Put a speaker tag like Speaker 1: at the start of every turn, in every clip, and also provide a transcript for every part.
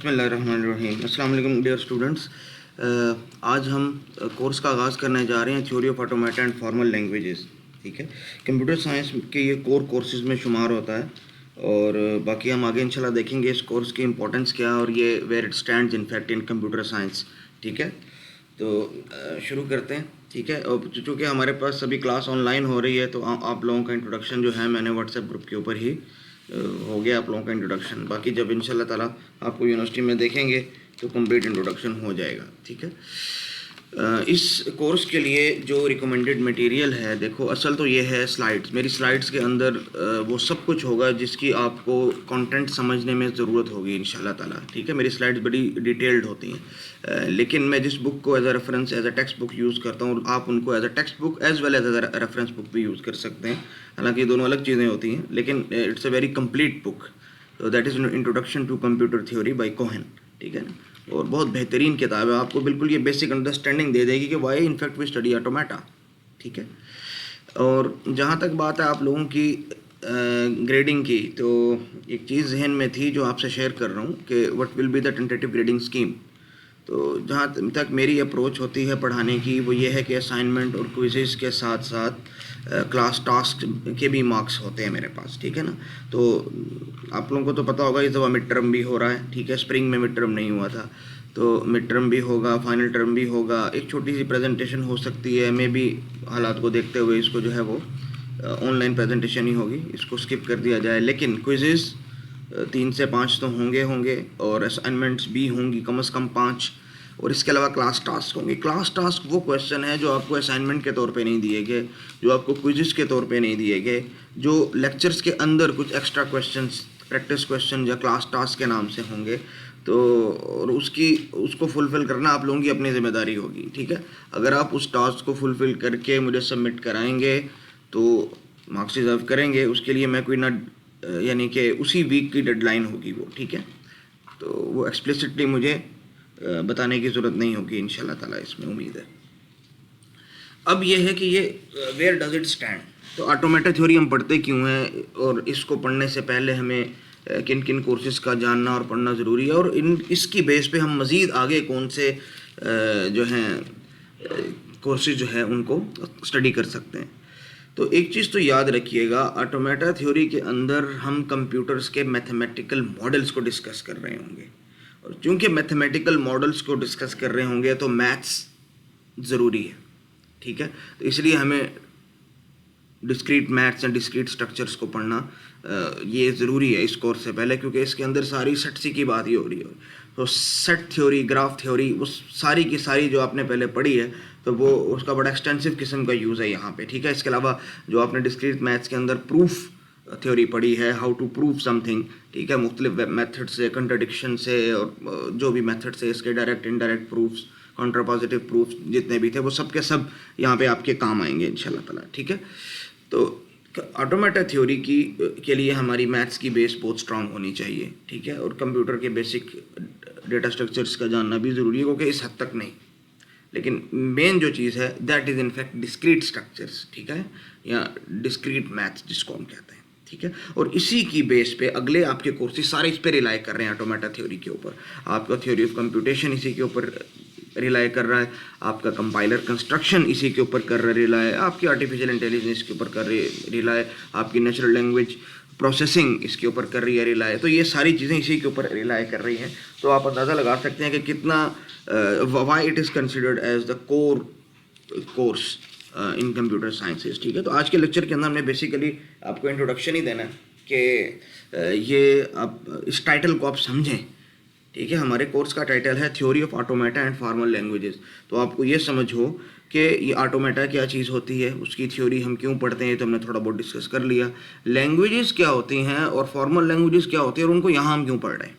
Speaker 1: बिस्मिल्लाहिर्रहमानिर्रहीम। अस्सलाम वालेकुम डियर स्टूडेंट्स। आज हम कोर्स का आगाज़ करने जा रहे हैं theory of automata and formal languages. ठीक है, कंप्यूटर साइंस के ये कोर कोर्सेज में शुमार होता है और बाकी हम आगे इंशाल्लाह देखेंगे इस कोर्स की इंपॉर्टेंस क्या है और ये where it stands in fact in computer science. ठीक है, तो शुरू करते हैं। ठीक है, और चूँकि हमारे पास सभी क्लास ऑनलाइन हो रही है तो आप लोगों का इंट्रोडक्शन जो है मैंने व्हाट्सएप ग्रुप के ऊपर ही हो गया आप लोगों का इंट्रोडक्शन। बाकी जब इंशाल्लाह ताला आपको यूनिवर्सिटी में देखेंगे तो कंप्लीट इंट्रोडक्शन हो जाएगा। ठीक है, इस कोर्स के लिए जो रिकमेंडेड मटेरियल है, देखो असल तो ये है स्लाइड्स। मेरी स्लाइड्स के अंदर वो सब कुछ होगा जिसकी आपको कंटेंट समझने में ज़रूरत होगी इंशाल्लाह ताला। ठीक है, मेरी स्लाइड्स बड़ी डिटेल्ड होती हैं, लेकिन मैं जिस बुक को as a reference as a text book use करता हूँ, आप उनको as a text book as well as a reference book भी यूज़ कर सकते हैं। हालांकि दोनों अलग चीज़ें होती हैं, लेकिन it's a very complete book. That is introduction to computer theory by Cohen. ठीक है ना, और बहुत बेहतरीन किताब है, आपको बिल्कुल ये बेसिक अंडरस्टैंडिंग दे देगी कि why in fact we study automata. ठीक है, और जहाँ तक बात है आप लोगों की ग्रेडिंग की, तो एक चीज़ जहन में थी जो आपसे शेयर कर रहा हूँ कि what will be the tentative grading scheme. तो जहाँ तक मेरी अप्रोच होती है पढ़ाने की, वो ये है कि असाइनमेंट और क्विज़ेस के साथ साथ क्लास टास्क के भी मार्क्स होते हैं मेरे पास। ठीक है ना, तो आप लोगों को तो पता होगा इस दफ़ा मिड टर्म भी हो रहा है। ठीक है, स्प्रिंग में मिड टर्म नहीं हुआ था, तो मिड टर्म भी होगा, फाइनल टर्म भी होगा। एक छोटी सी प्रेजेंटेशन हो सकती है, मे बी हालात को देखते हुए इसको जो है वो ऑनलाइन प्रेजेंटेशन ही होगी, इसको स्किप कर दिया जाए। लेकिन क्विज़ेस 3 से 5 तो होंगे और असाइनमेंट्स भी होंगी कम से कम 5, और इसके अलावा क्लास टास्क होंगे। क्लास टास्क वो क्वेश्चन है जो आपको असाइनमेंट के तौर पे नहीं दिए गए, जो आपको क्विज़ेस के तौर पे नहीं दिए गए, जो लेक्चर्स के अंदर कुछ एक्स्ट्रा क्वेश्चंस, प्रैक्टिस क्वेश्चन या क्लास टास्क के नाम से होंगे। तो और उसको फुलफ़िल करना आप लोगों की अपनी ज़िम्मेदारी होगी। ठीक है, अगर आप उस टास्क को फुलफ़िल करके मुझे सबमिट कराएंगे तो मार्क्स रिजर्व करेंगे। उसके लिए मैं कोई ना, यानी कि उसी वीक की डेडलाइन होगी वो। ठीक है, तो वो एक्सप्लिसिटली मुझे बताने की ज़रूरत नहीं होगी इंशाल्लाह ताला, इसमें उम्मीद है। अब ये है कि ये वेयर डज इट स्टैंड, तो ऑटोमेटा थ्योरी हम पढ़ते क्यों हैं और इसको पढ़ने से पहले हमें किन किन कोर्सेज़ का जानना और पढ़ना ज़रूरी है, और इसकी बेस पे हम मज़ीद आगे कौन से जो हैं कोर्सेज जो है उनको स्टडी कर सकते हैं। तो एक चीज़ तो याद रखिएगा, ऑटोमेटा थ्योरी के अंदर हम कंप्यूटर्स के मैथमेटिकल मॉडल्स को डिस्कस कर रहे होंगे, और चूँकि मैथमेटिकल मॉडल्स को डिस्कस कर रहे होंगे तो मैथ्स ज़रूरी है। ठीक है, तो इसलिए हमें discrete maths and discrete structures को पढ़ना ये ज़रूरी है इस कोर्स से पहले, क्योंकि इसके अंदर सारी सेट सी की बात ही हो रही है। तो सेट थ्योरी, ग्राफ थ्योरी, वो सारी की सारी जो आपने पहले पढ़ी है, तो वो उसका बड़ा एक्सटेंसिव किस्म का यूज़ है यहाँ पे। ठीक है, इसके अलावा जो आपने डिस्क्रीट मैथ्स के अंदर प्रूफ थ्योरी पढ़ी है, हाउ टू प्रूव समथिंग। ठीक है, मुख्तलिफ मेथड से, कंट्रडिक्शन से, और जो भी मेथड से इसके direct indirect proofs, contrapositive proofs जितने भी थे वो सब के सब यहाँ पे आपके काम आएंगे इंशाल्लाह ताला। ठीक है, तो ऑटोमेटा थ्योरी के लिए हमारी मैथ्स की बेस बहुत स्ट्रांग होनी चाहिए। ठीक है, और कंप्यूटर के बेसिक डेटा स्ट्रक्चर्स का जानना भी ज़रूरी है, क्योंकि इस हद तक नहीं, लेकिन मेन जो चीज़ है that is in fact discrete structures. ठीक है, या डिस्क्रीट मैथ्स जिसको हम कहते हैं। ठीक है, और इसी की बेस पे अगले आपके कोर्सेज सारे इस पे रिलाई कर रहे हैं ऑटोमेटा थ्योरी के ऊपर। आपका थ्योरी ऑफ कंप्यूटेशन इसी के ऊपर रिलाई कर रहा है, आपका कंपाइलर कंस्ट्रक्शन इसी के ऊपर कर रहा है रिलाई, आपकी आर्टिफिशियल इंटेलिजेंस के ऊपर कर रही है रिलाई, आपकी नेचुरल लैंग्वेज प्रोसेसिंग इसके ऊपर कर रही है रिलाई। तो ये सारी चीज़ें इसी के ऊपर रिलाई कर रही हैं। तो आप अंदाज़ा लगा सकते हैं कि कितना why it is considered as the core course in computer sciences. ठीक है, तो आज के लेक्चर के अंदर हमने बेसिकली आपको इंट्रोडक्शन ही देना है कि ये आप इस टाइटल को आप समझें। ठीक है, हमारे कोर्स का टाइटल है theory of automata and formal languages. तो आपको ये समझ हो कि ये ऑटोमेटा क्या चीज़ होती है, उसकी थ्योरी हम क्यों पढ़ते हैं, तो हमने थोड़ा बहुत डिस्कस कर लिया। लैंग्वेजेस क्या होती हैं और फॉर्मल लैंग्वेजेस क्या होती है, और उनको यहाँ हम क्यों पढ़ रहे हैं।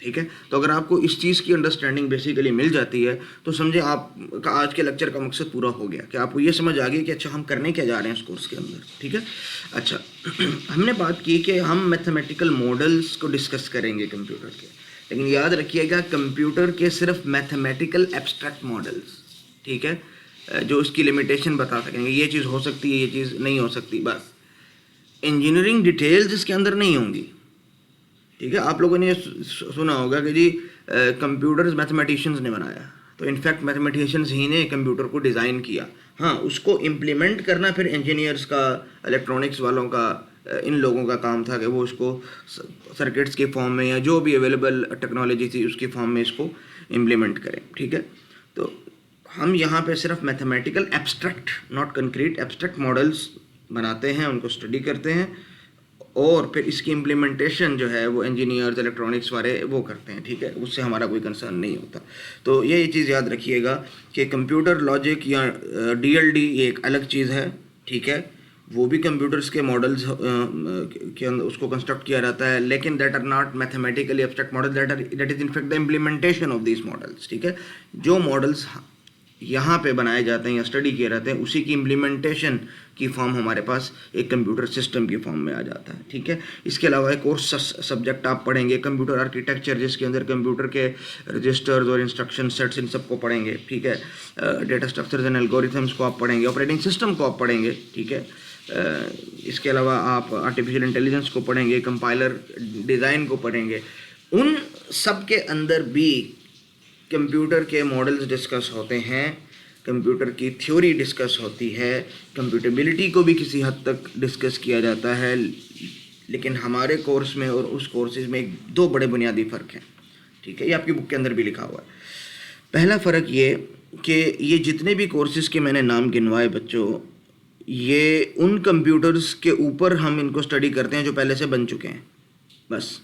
Speaker 1: ठीक है, तो अगर आपको इस चीज़ की अंडरस्टैंडिंग बेसिकली मिल जाती है तो समझे आपका आज के लेक्चर का मकसद पूरा हो गया, कि आपको ये समझ आ गई कि अच्छा हम करने क्या जा रहे हैं इस कोर्स के अंदर। ठीक है, अच्छा हमने बात की कि हम मैथमेटिकल मॉडल्स को डिस्कस करेंगे कंप्यूटर के, लेकिन याद रखिएगा कंप्यूटर के सिर्फ मैथमेटिकल एब्स्ट्रैक्ट मॉडल्स। ठीक है, जो उसकी लिमिटेशन बता सकेंगे, ये चीज़ हो सकती है, ये चीज़ नहीं हो सकती, बस इंजीनियरिंग डिटेल्स इसके अंदर नहीं होंगी। ठीक है, आप लोगों ने सुना होगा कि जी कंप्यूटर्स मैथमेटिशियंस ने बनाया, तो इनफैक्ट मैथमेटिशियंस ही ने कंप्यूटर को डिज़ाइन किया। हाँ, उसको इम्प्लीमेंट करना फिर इंजीनियर्स का, इलेक्ट्रॉनिक्स वालों का, इन लोगों का काम था कि वो उसको सर्किट्स के फॉर्म में या जो भी अवेलेबल टेक्नोलॉजी थी उसके फॉर्म में इसको इम्प्लीमेंट करें। ठीक है, तो हम यहाँ पे सिर्फ mathematical abstract, not concrete, abstract models बनाते हैं, उनको स्टडी करते हैं और फिर इसकी इम्प्लीमेंटेशन जो है वो इंजीनियर्स, इलेक्ट्रॉनिक्स वाले वो करते हैं। ठीक है, उससे हमारा कोई कंसर्न नहीं होता। तो ये चीज़ याद रखिएगा कि कंप्यूटर लॉजिक या डीएलडी ये एक अलग चीज़ है। ठीक है, वो भी कंप्यूटर्स के मॉडल्स के अंदर उसको कंस्ट्रक्ट किया जाता है, लेकिन that are not mathematically abstract model, that is in fact the implementation of this models. ठीक है, जो मॉडल्स यहाँ पे बनाए जाते हैं या स्टडी किए जाते हैं उसी की इम्प्लीमेंटेशन की फॉर्म हमारे पास एक कंप्यूटर सिस्टम की फॉर्म में आ जाता है। ठीक है, इसके अलावा एक और सब्जेक्ट आप पढ़ेंगे कंप्यूटर आर्किटेक्चर, जिसके अंदर कंप्यूटर के रजिस्टर्स और इंस्ट्रक्शन सेट्स इन सबको पढ़ेंगे। ठीक है, डेटा स्ट्रक्चर्स एंड एल्गोरिथम्स को आप पढ़ेंगे, ऑपरेटिंग सिस्टम को आप पढ़ेंगे। ठीक है, इसके अलावा आप आर्टिफिशियल इंटेलिजेंस को पढ़ेंगे, कंपाइलर डिज़ाइन को पढ़ेंगे। उन सब के अंदर भी कंप्यूटर के मॉडल्स डिस्कस होते हैं, कंप्यूटर की थ्योरी डिस्कस होती है, कंप्यूटेबिलिटी को भी किसी हद तक डिस्कस किया जाता है। लेकिन हमारे कोर्स में और उस कोर्सेज में दो बड़े बुनियादी फ़र्क हैं। ठीक है, ये आपकी बुक के अंदर भी लिखा हुआ है। पहला फ़र्क ये कि ये जितने भी कोर्सेज के मैंने नाम गिनवाए बच्चों, ये उन कंप्यूटर्स के ऊपर हम इनको स्टडी करते हैं जो पहले से बन चुके हैं, बस।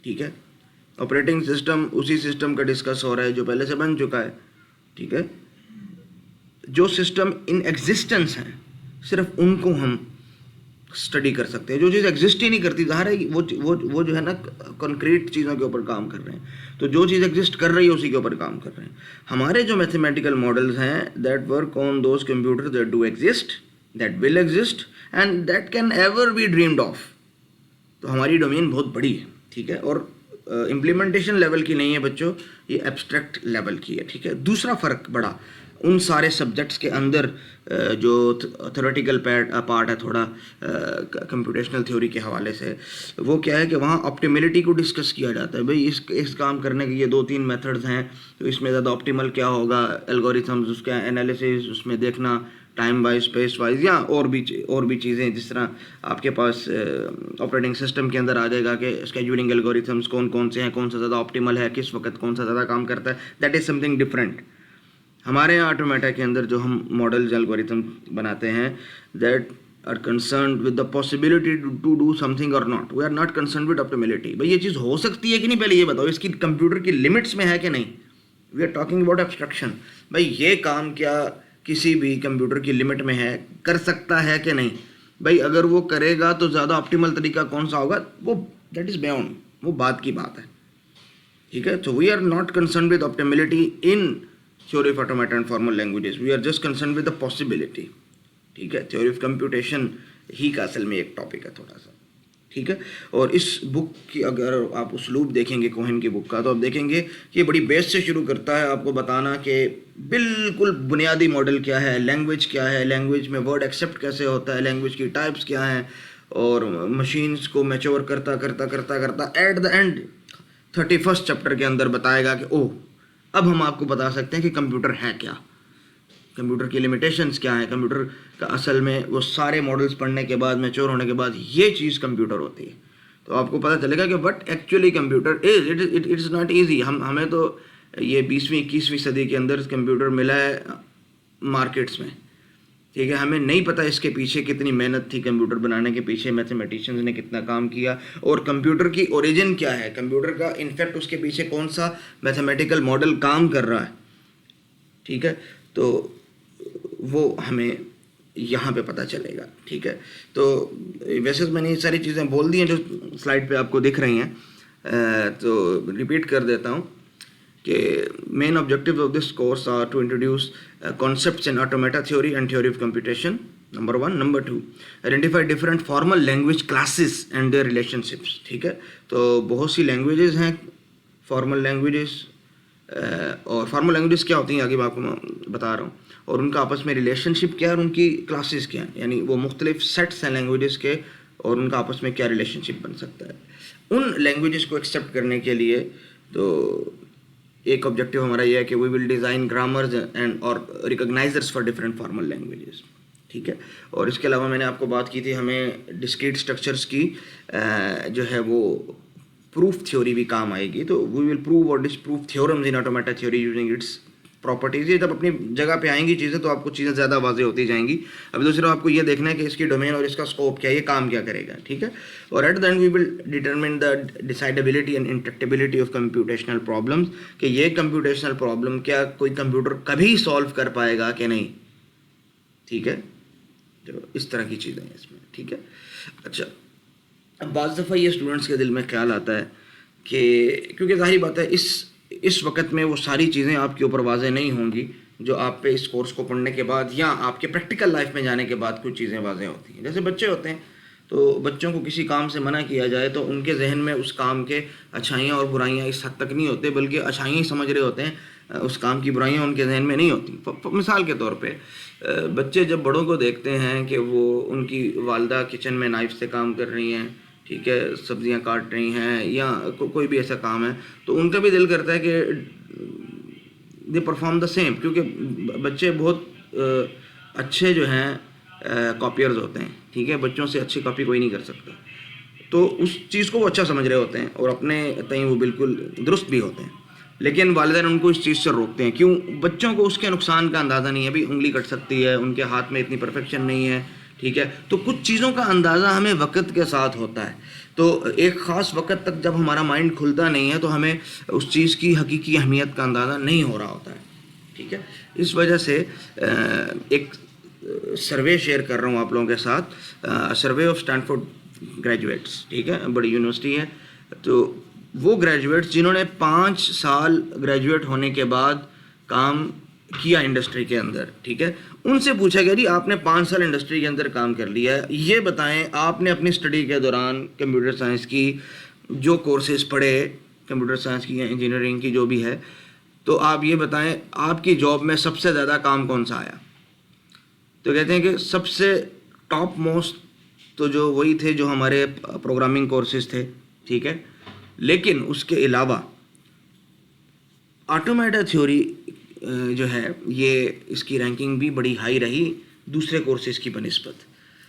Speaker 1: ठीक है, ऑपरेटिंग सिस्टम उसी सिस्टम का डिस्कस हो रहा है जो पहले से बन चुका है। ठीक है, जो सिस्टम इन एग्जिस्टेंस हैं सिर्फ उनको हम स्टडी कर सकते हैं। जो चीज़ एग्जिस्ट ही नहीं करती, ज़ाहिर है वो जो है ना कंक्रीट चीज़ों के ऊपर काम कर रहे हैं। तो जो चीज़ एग्जिस्ट कर रही है उसी के ऊपर काम कर रहे हैं। हमारे जो मैथमेटिकल मॉडल्स हैं that work on those computers that do exist, that will exist and that can ever be dreamed of. तो हमारी डोमेन बहुत बड़ी है। ठीक है, और इम्प्लीमेंटेशन लेवल की नहीं है बच्चों, ये एब्स्ट्रैक्ट लेवल की है। ठीक है, दूसरा फ़र्क बड़ा उन सारे सब्जेक्ट्स के अंदर जो थ्योरेटिकल पार्ट है थोड़ा कंप्यूटेशनल थ्योरी के हवाले से, वो क्या है कि वहाँ ऑप्टिमलिटी को डिस्कस किया जाता है। भाई इस काम करने के ये 2-3 मेथड्स हैं, तो इसमें ज़्यादा ऑप्टिमल क्या होगा, एल्गोरिथम्स, उसका एनालिसिस, उसमें देखना टाइम वाइज, स्पेस वाइज, या और भी चीज़ें। जिस तरह आपके पास ऑपरेटिंग सिस्टम के अंदर आ जाएगा कि स्केड्यूलिंग एल्गोरिथम्स कौन कौन से हैं, कौन सा ज़्यादा ऑप्टिमल है, किस वक्त कौन सा ज़्यादा काम करता है, दैट इज़ समथिंग डिफरेंट। हमारे यहाँ ऑटोमेटा के अंदर जो हम मॉडल्स एल्गोरिथम बनाते हैं that are concerned with the possibility to do something और not, we are not concerned with optimality. भाई ये चीज़ हो सकती है कि नहीं, पहले ये बताओ, इसकी कंप्यूटर की लिमिट्स में है कि नहीं। We are talking about abstraction. भाई ये काम क्या किसी भी कंप्यूटर की लिमिट में है, कर सकता है कि नहीं। भाई अगर वो करेगा तो ज़्यादा ऑप्टिमल तरीका कौन सा होगा, वो दैट इज़ बियॉन्ड, वो बात की बात है। ठीक है, तो we are not concern with optimality in theory of automata and formal languages, we are just concern with the possibility. ठीक है, थ्योरी ऑफ कंप्यूटेशन ही का असल में एक टॉपिक है थोड़ा सा। ठीक है, और इस बुक की अगर आप उसलूब देखेंगे कोहेन की बुक का, तो आप देखेंगे कि ये बड़ी बेस से शुरू करता है आपको बताना कि बिल्कुल बुनियादी मॉडल क्या है, लैंग्वेज क्या है, लैंग्वेज में वर्ड एक्सेप्ट कैसे होता है, लैंग्वेज की टाइप्स क्या हैं, और मशीन्स को मैच्योर करता करता eight the and 31st chapter के अंदर बताएगा कि ओह अब हम आपको बता सकते हैं कि कंप्यूटर है क्या, कंप्यूटर की लिमिटेशंस क्या है, कंप्यूटर का असल में वो सारे मॉडल्स पढ़ने के बाद, मैच्योर होने के बाद ये चीज़ कंप्यूटर होती है। तो आपको पता चलेगा कि what actually computer is. It is not easy. हमें तो ये 20वीं 21वीं सदी के अंदर कंप्यूटर मिला है मार्केट्स में। ठीक है, हमें नहीं पता इसके पीछे कितनी मेहनत थी, कंप्यूटर बनाने के पीछे मैथमेटिशियंस ने कितना काम किया, और कंप्यूटर की ओरिजिन क्या है, कंप्यूटर का इनफैक्ट उसके पीछे कौन सा मैथमेटिकल मॉडल काम कर रहा है। ठीक है, तो वो हमें यहाँ पे पता चलेगा। ठीक है, तो वैसे मैंने ये सारी चीज़ें बोल दी हैं जो स्लाइड पे आपको दिख रही हैं, तो रिपीट कर देता हूँ कि main objective of this course are to introduce concepts in automata theory and theory of computation, number 1। Number 2, identify different formal language classes and their relationships. ठीक है, तो बहुत सी लैंग्वेजेस हैं फॉर्मल लैंग्वेजेस, और फॉर्मल लैंग्वेजेस क्या होती हैं आगे मैं आपको बता रहा हूँ, और उनका आपस में रिलेशनशिप क्या है और उनकी क्लासेस क्या हैं, यानी वो मुख्तलिफ सेट्स हैं लैंग्वेजेस के और उनका आपस में क्या रिलेशनशिप बन सकता है। उन लैंग्वेजेस को एक्सेप्ट करने के लिए तो एक ऑब्जेक्टिव हमारा ये है कि we will design grammars and और recognizers for different formal languages, ठीक है। और इसके अलावा मैंने आपको बात की थी हमें डिस्क्रीट स्ट्रक्चर्स की जो है वो प्रूफ थ्योरी भी काम आएगी। तो वी विल प्रूव और disprove theorems in automata theory using its properties. ये जब अपनी जगह पे आएंगी चीज़ें तो आपको चीज़ें ज़्यादा वाज़ेह होती जाएंगी। अभी दूसरा आपको ये देखना है कि इसकी डोमेन और इसका स्कोप क्या है, ये काम क्या करेगा, ठीक है। और at the end we will determine the decidability and intractability of computational problems, कि ये कंप्यूटेशनल प्रॉब्लम क्या कोई कंप्यूटर कभी सॉल्व कर पाएगा कि नहीं, ठीक है। तो इस तरह की चीज़ें हैं इसमें, ठीक है। अच्छा, अब बाज़ दफ़ा ये स्टूडेंट्स के दिल में ख्याल आता है कि क्योंकि ज़ाहिर बात है इस वक्त में वो सारी चीज़ें आपके ऊपर वाज़ेह नहीं होंगी जो आप पे इस कोर्स को पढ़ने के बाद या आपके प्रैक्टिकल लाइफ में जाने के बाद कुछ चीज़ें वाज़ेह होती हैं। जैसे बच्चे होते हैं तो बच्चों को किसी काम से मना किया जाए तो उनके जहन में उस काम के अच्छाइयाँ और बुराइयाँ इस हद तक नहीं होते, बल्कि अच्छाइयाँ ही समझ रहे होते हैं, उस काम की बुराइयाँ उनके जहन में नहीं होती। मिसाल के तौर पे बच्चे जब बड़ों को देखते हैं कि वो उनकी वालदा किचन में नाइफ से काम कर रही हैं, ठीक है, सब्जियां काट रही हैं या कोई भी ऐसा काम है, तो उनका भी दिल करता है कि दे परफॉर्म द सेम, क्योंकि बच्चे बहुत अच्छे जो हैं कॉपियर्स होते हैं, ठीक है। बच्चों से अच्छी कॉपी कोई नहीं कर सकता, तो उस चीज़ को वो अच्छा समझ रहे होते हैं और अपने तय वो बिल्कुल दुरुस्त भी होते हैं, लेकिन वालिदैन उनको इस चीज़ से रोकते हैं। क्यों? बच्चों को उसके नुकसान का अंदाज़ा नहीं है। अभी उंगली कट सकती है, उनके हाथ में इतनी परफेक्शन नहीं है, ठीक है। तो कुछ चीज़ों का अंदाज़ा हमें वक्त के साथ होता है। तो एक ख़ास वक्त तक जब हमारा माइंड खुलता नहीं है तो हमें उस चीज़ की हकीकी अहमियत का अंदाज़ा नहीं हो रहा होता है, ठीक है। इस वजह से एक सर्वे शेयर कर रहा हूँ आप लोगों के साथ, सर्वे ऑफ स्टैनफोर्ड ग्रेजुएट्स, ठीक है, बड़ी यूनिवर्सिटी है। तो वो ग्रेजुएट्स जिन्होंने 5 साल ग्रेजुएट होने के बाद काम किया इंडस्ट्री के अंदर, ठीक है, उनसे पूछा गया जी आपने 5 साल इंडस्ट्री के अंदर काम कर लिया है, ये बताएं आपने अपनी स्टडी के दौरान कंप्यूटर साइंस की जो कोर्सेज पढ़े, कंप्यूटर साइंस की या इंजीनियरिंग की जो भी है, तो आप ये बताएं आपकी जॉब में सबसे ज़्यादा काम कौन सा आया। तो कहते हैं कि सबसे टॉप मोस्ट तो जो वही थे जो हमारे प्रोग्रामिंग कोर्सेज थे, ठीक है, लेकिन उसके अलावा ऑटोमेटा थ्योरी जो है ये इसकी रैंकिंग भी बड़ी हाई रही दूसरे कोर्सेज की बनिस्बत,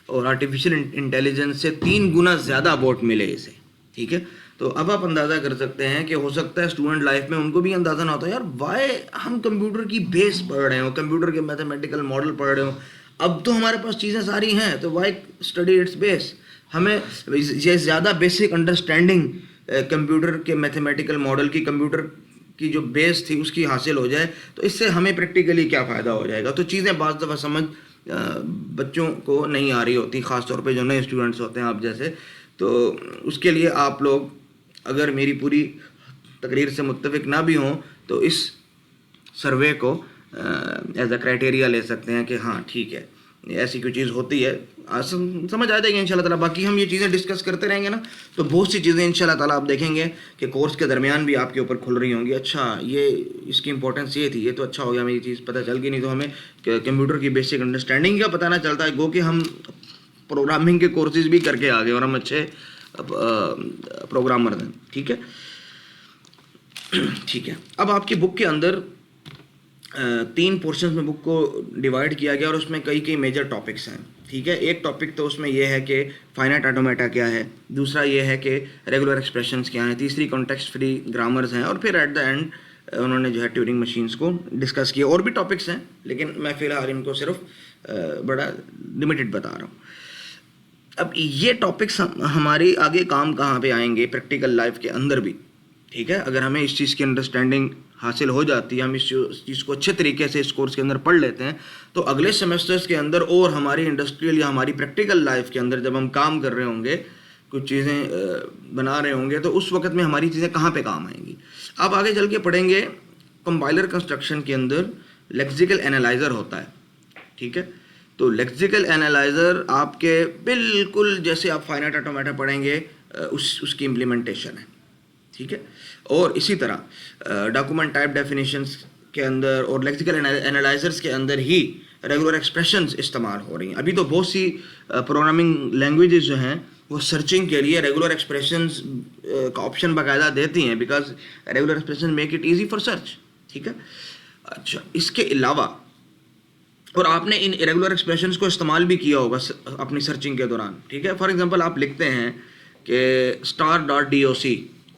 Speaker 1: और आर्टिफिशियल इंटेलिजेंस से 3 गुना ज़्यादा वोट मिले इसे, ठीक है। तो अब आप अंदाज़ा कर सकते हैं कि हो सकता है स्टूडेंट लाइफ में उनको भी अंदाज़ा ना होता यार वाई हम कंप्यूटर की बेस पढ़ रहे हो, कंप्यूटर के मैथमेटिकल मॉडल पढ़ रहे हो, अब तो हमारे पास चीज़ें सारी हैं, तो वाई स्टडी इट्स बेस। हमें ये ज़्यादा बेसिक अंडरस्टैंडिंग कंप्यूटर के मैथमेटिकल मॉडल की, कंप्यूटर की जो बेस थी उसकी हासिल हो जाए तो इससे हमें प्रैक्टिकली क्या फ़ायदा हो जाएगा। तो चीज़ें बाज़ दफ़ा समझ बच्चों को नहीं आ रही होती, ख़ास तौर पे जो नए स्टूडेंट्स होते हैं आप जैसे। तो उसके लिए आप लोग अगर मेरी पूरी तकरीर से मुत्तफ़िक ना भी हों तो इस सर्वे को एज अ क्राइटेरिया ले सकते हैं कि हाँ ठीक है ऐसी कोई चीज़ होती है, समझ आ जाएगी इंशाल्लाह ताला। बाकी हम ये चीज़ें डिस्कस करते रहेंगे ना तो बहुत सी चीज़ें इंशाल्लाह ताला आप देखेंगे कि कोर्स के दरमियान भी आपके ऊपर खुल रही होंगी। अच्छा ये इसकी इंपॉर्टेंस ये थी, ये तो अच्छा हो गया मेरी चीज़ पता चल गई, नहीं तो हमें कंप्यूटर की बेसिक अंडरस्टैंडिंग का पता ना चलता है, गो कि हम प्रोग्रामिंग के कोर्सेज भी करके आ गए और हम अच्छे प्रोग्रामर हैं, ठीक है। ठीक है, अब आपकी बुक के अंदर 3 पोर्शंस में बुक को डिवाइड किया गया और उसमें कई मेजर टॉपिक्स हैं, ठीक है। एक टॉपिक तो उसमें यह है कि फाइनाइट ऑटोमेटा क्या है, दूसरा ये है कि रेगुलर एक्सप्रेशंस क्या हैं, तीसरी कॉन्टेक्स्ट फ्री ग्रामर्स हैं, और फिर एट द एंड उन्होंने जो है ट्यूरिंग मशीन्स को डिस्कस किया। और भी टॉपिक्स हैं लेकिन मैं फ़िलहाल इनको सिर्फ बड़ा लिमिटेड बता रहा हूँ। अब ये टॉपिक्स हमारी आगे काम कहाँ पे आएंगे प्रैक्टिकल लाइफ के अंदर भी, ठीक है। अगर हमें इस चीज़ की अंडरस्टैंडिंग हासिल हो जाती है, हम इस चीज़ को अच्छे तरीके से इस कोर्स के अंदर पढ़ लेते हैं, तो अगले सेमेस्टर्स के अंदर और हमारी इंडस्ट्रियल या हमारी प्रैक्टिकल लाइफ के अंदर जब हम काम कर रहे होंगे, कुछ चीज़ें बना रहे होंगे, तो उस वक्त में हमारी चीज़ें कहाँ पे काम आएंगी। अब आगे चल के पढ़ेंगे कंपाइलर कंस्ट्रक्शन के अंदर लेक्सिकल एनालाइज़र होता है, ठीक है। तो लेक्सिकल एनालाइज़र आपके बिल्कुल जैसे आप फाइनाइट ऑटोमेटा पढ़ेंगे उसकी इम्प्लीमेंटेशन है, ठीक है। और इसी तरह डॉक्यूमेंट टाइप डेफिनेशंस के अंदर और लेक्सिकल एनालाइजर्स के अंदर ही रेगुलर एक्सप्रेशंस इस्तेमाल हो रही हैं। अभी तो बहुत सी प्रोग्रामिंग लैंग्वेजेस जो हैं वो सर्चिंग के लिए रेगुलर एक्सप्रेशंस का ऑप्शन बाकायदा देती हैं, because regular expression make it easy for search. ठीक है, अच्छा, इसके अलावा और आपने इन इरेगुलर एक्सप्रेशंस को इस्तेमाल भी किया होगा अपनी सर्चिंग के दौरान। ठीक है, फॉर एग्जांपल आप लिखते हैं कि star.doc,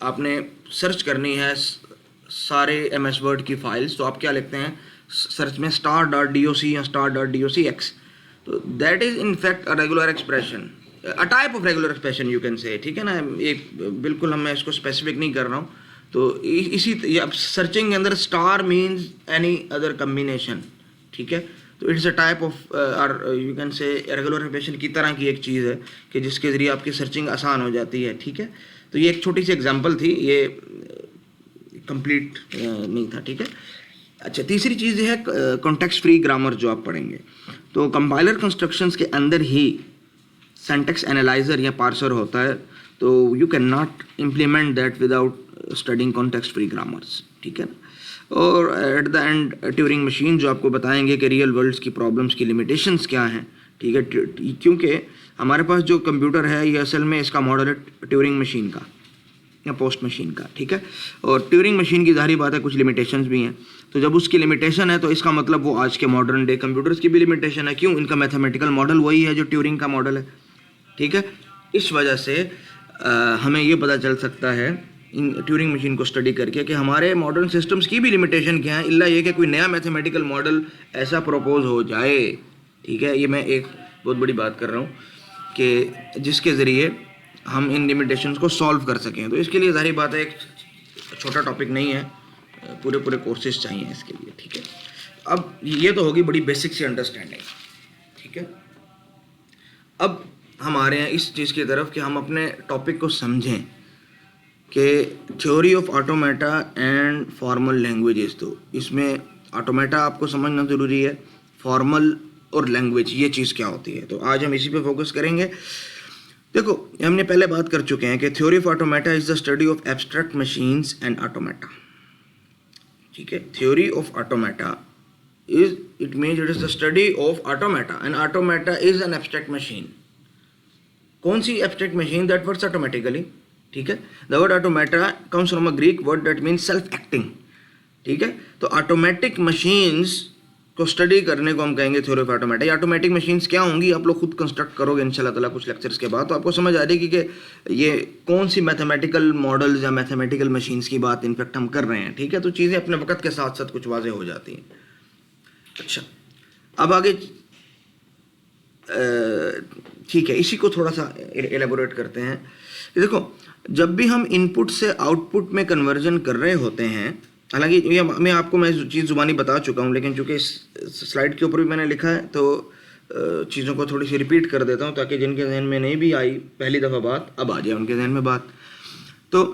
Speaker 1: आपने सर्च करनी है सारे MS वर्ड की फाइल्स, तो आप क्या लिखते हैं सर्च में star.doc या star.docx, तो that is in fact a regular expression, a type of regular expression you can say. ठीक है ना, एक बिल्कुल मैं इसको स्पेसिफिक नहीं कर रहा हूँ। तो इसी सर्चिंग के अंदर star means any other combination. ठीक है, तो it's a type of you can से रेगुलर एक्सप्रेशन की तरह की एक चीज़ है कि जिसके ज़रिए आपकी सर्चिंग आसान हो जाती है। ठीक है, तो ये एक छोटी सी एग्जांपल थी, ये कंप्लीट नहीं था। ठीक है, अच्छा, तीसरी चीज़ है कॉन्टेक्स्ट फ्री ग्रामर जो आप पढ़ेंगे। तो कंपाइलर कंस्ट्रक्शंस के अंदर ही सिंटैक्स एनालाइजर या पार्सर होता है, तो you can not implement that without studying context free grammars. ठीक है, और at the and Turing machine जो आपको बताएंगे कि रियल वर्ल्ड्स की प्रॉब्लम्स की लिमिटेशंस क्या हैं। ठीक है, क्योंकि हमारे पास जो कंप्यूटर है ये असल में इसका मॉडल है ट्यूरिंग मशीन का या पोस्ट मशीन का। ठीक है, और ट्यूरिंग मशीन की जाहिर बात है कुछ लिमिटेशंस भी हैं, तो जब उसकी लिमिटेशन है तो इसका मतलब वो आज के मॉडर्न डे कंप्यूटर्स की भी लिमिटेशन है। क्यों? इनका मैथमेटिकल मॉडल वही है जो ट्यूरिंग का मॉडल है। ठीक है, इस वजह से हमें ये पता चल सकता है इन ट्यूरिंग मशीन को स्टडी करके कि हमारे मॉडर्न सिस्टम्स की भी लिमिटेशन क्या है, इल्ला ये कि कोई नया मैथमेटिकल मॉडल ऐसा प्रपोज हो जाए। ठीक है, ये मैं एक बहुत बड़ी बात कर रहा हूँ कि जिसके ज़रिए हम इन लिमिटेशंस को सॉल्व कर सकें। तो इसके लिए जाहिर बात है एक छोटा टॉपिक नहीं है, पूरे कोर्सेज चाहिए इसके लिए। ठीक है, अब ये तो होगी बड़ी बेसिक सी अंडरस्टैंडिंग। ठीक है, अब हम आ रहे हैं इस चीज़ की तरफ कि हम अपने टॉपिक को समझें कि theory of automata and formal languages. तो इसमें ऑटोमेटा आपको समझना ज़रूरी है, फॉर्मल और लैंग्वेज ये चीज़ क्या होती है। तो आज हम इसी पे फोकस करेंगे। देखो, हमने पहले बात कर चुके हैं कि theory of automata is the study of abstract machines and automata. ठीक है, theory of automata is it means it is the study of automata and automata is an abstract machine. कौन सी abstract machine? That works automatically. ठीक है, the word automata comes from a Greek word that means self acting. ठीक है, तो automatic machines को study करने को हम कहेंगे थ्योरी ऑफ ऑटोमेटा। ये ऑटोमेटिक मशीन्स क्या होंगी आप लोग खुद कंस्ट्रक्ट करोगे इंशाल्लाह ताला कुछ लेक्चर्स के बाद, तो आपको समझ आ जाएगी कि ये कौन सी मैथमेटिकल मॉडल्स या मैथमेटिकल मशीन्स की बात इनफैक्ट हम कर रहे हैं। ठीक है, तो चीज़ें अपने वक्त के साथ साथ कुछ वाज़ेह हो जाती हैं। अच्छा, अब आगे ठीक है, इसी को थोड़ा सा एलेबोरेट करते हैं। देखो, जब भी हम इनपुट से आउटपुट में कन्वर्जन कर रहे होते हैं, हालांकि ये मैं चीज़ ज़ुबानी बता चुका हूँ, लेकिन चूँकि इस स्लाइड के ऊपर भी मैंने लिखा है तो चीज़ों को थोड़ी सी रिपीट कर देता हूँ ताकि जिनके जहन में नहीं भी आई पहली दफ़ा बात, अब आ जाए उनके जहन में बात। तो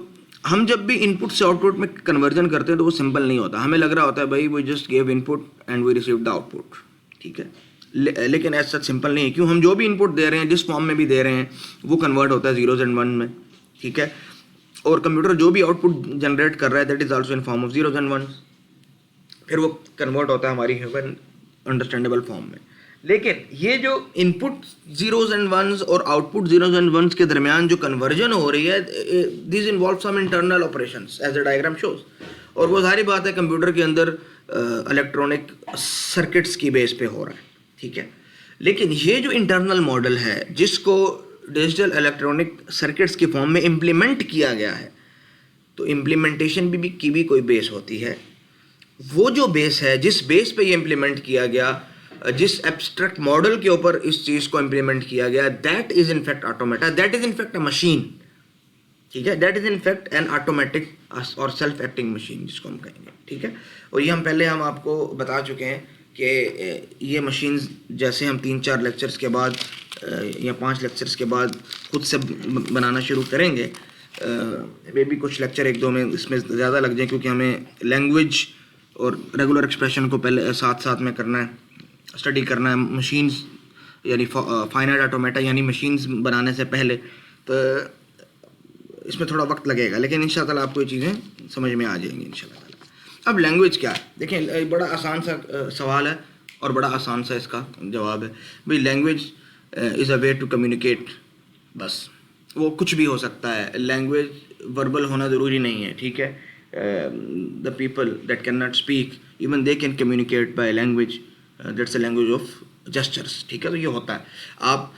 Speaker 1: हम जब भी इनपुट से आउटपुट में कन्वर्जन करते हैं तो वो सिंपल नहीं होता। हमें लग रहा होता है भाई we just give input and we receive the output. ठीक है, लेकिन ऐसा सिंपल नहीं है। क्यों? हम जो भी इनपुट दे रहे हैं, जिस फॉर्म में भी दे रहे हैं, वो कन्वर्ट होता है जीरोज एंड वन में। ठीक है, और कंप्यूटर जो भी आउटपुट जनरेट कर रहा है that is also in form of zeros and one, फिर वो कन्वर्ट होता है हमारी ह्यूमन अंडरस्टैंडेबल फॉर्म में। लेकिन ये जो इनपुट जीरोज एंड वंस और आउटपुट जीरोज एंड वंस के दरमियान जो कन्वर्जन हो रही है, this involve some internal operations as the diagram shows. और वो सारी बात है कंप्यूटर के अंदर इलेक्ट्रॉनिक सर्किट्स की बेस पे हो रहा है। ठीक है, लेकिन ये जो इंटरनल मॉडल है जिसको डिजिटल इलेक्ट्रॉनिक सर्किट्स की फॉर्म में इम्प्लीमेंट किया गया है, तो इम्प्लीमेंटेशन की भी कोई बेस होती है। वो जो बेस है, जिस बेस पे ये इम्प्लीमेंट किया गया, जिस एब्स्ट्रैक्ट मॉडल के ऊपर इस चीज़ को इम्प्लीमेंट किया गया, that is in fact automata, that is in fact a machine. ठीक है, that is in fact N automatic और सेल्फ एक्टिंग मशीन जिसको हम कहेंगे। ठीक है, और ये हम आपको बता चुके हैं कि ये मशीन्स जैसे हम 3-4 लेक्चर्स के बाद या 5 लेक्चर्स के बाद खुद से बनाना शुरू करेंगे, वे भी कुछ लेक्चर 1-2 में इसमें ज़्यादा लग जाए क्योंकि हमें लैंग्वेज और रेगुलर एक्सप्रेशन को पहले साथ साथ में करना है, स्टडी करना है मशीन्स यानी फाइनाइट ऑटोमेटा यानी मशीन्स बनाने से पहले, तो इसमें थोड़ा वक्त लगेगा, लेकिन इंशाअल्लाह ताला आपको ये चीज़ें समझ में आ जाएंगी इंशाअल्लाह ताला। अब लैंग्वेज क्या है? देखें, बड़ा आसान सा सवाल है, और बड़ा आसान सा इसका जवाब है भाई, language is a way to communicate. बस वो कुछ भी हो सकता है, लैंग्वेज वर्बल होना ज़रूरी नहीं है, ठीक है। The people that can not speak even they can communicate by language, that's a language of gestures, ठीक है। तो ये होता है, आप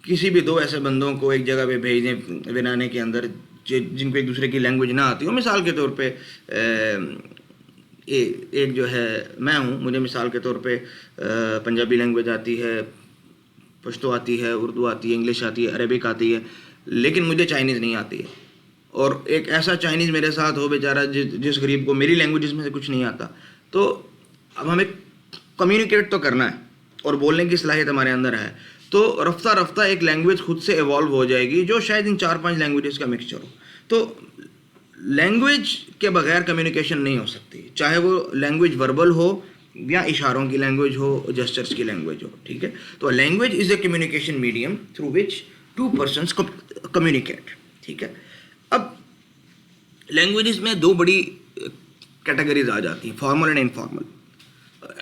Speaker 1: किसी भी दो ऐसे बंदों को एक जगह पे भेज दें विनाने के अंदर जिनको एक दूसरे की लैंग्वेज ना आती हो, मिसाल के तौर पे एक जो है मैं हूँ, मुझे मिसाल के तौर पे पंजाबी लैंग्वेज आती है, पश्तो आती है, उर्दू आती है, इंग्लिश आती है, अरेबिक आती है, लेकिन मुझे चाइनीज़ नहीं आती है। और एक ऐसा चाइनीज़ मेरे साथ हो बेचारा जिस गरीब को मेरी लैंग्वेज में से कुछ नहीं आता, तो अब हमें कम्युनिकेट तो करना है और बोलने की सलाहियत हमारे अंदर है, तो रफ्ता रफ्ता एक लैंग्वेज खुद से इवॉल्व हो जाएगी जो शायद इन 4-5 लैंग्वेजेस का मिक्सचर हो। तो लैंग्वेज के बगैर कम्युनिकेशन नहीं हो सकती, चाहे वो लैंग्वेज वर्बल हो या इशारों की लैंग्वेज हो, जेस्चर्स की लैंग्वेज हो, ठीक है। तो language is a communication medium through which to persons communicate, ठीक है। अब लैंग्वेजेस में दो बड़ी कैटेगरीज आ जाती हैं, formal and informal.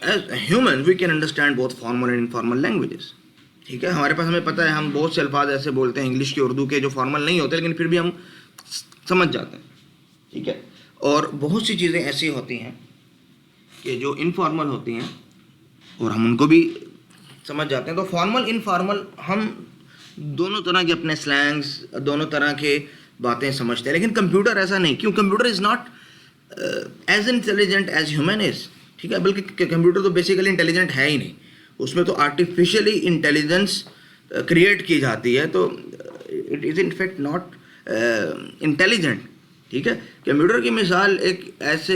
Speaker 1: As human we can understand both formal and informal languages, ठीक है। हमारे पास, हमें पता है, हम बहुत से अल्फाज ऐसे बोलते हैं इंग्लिश के, उर्दू के, जो फॉर्मल नहीं होते लेकिन फिर भी हम समझ जाते हैं, ठीक है। और बहुत सी चीज़ें ऐसी होती हैं कि जो इनफॉर्मल होती हैं और हम उनको भी समझ जाते हैं। तो फॉर्मल इनफॉर्मल हम दोनों तरह के अपने स्लैंग्स, दोनों तरह के बातें समझते हैं, लेकिन कंप्यूटर ऐसा नहीं। क्यों? Computer is not as intelligent as human is, ठीक है। बल्कि कंप्यूटर तो बेसिकली इंटेलिजेंट है ही नहीं, उसमें तो आर्टिफिशियली इंटेलिजेंस क्रिएट की जाती है, तो it is in fact not intelligent, ठीक है। कंप्यूटर की मिसाल एक ऐसे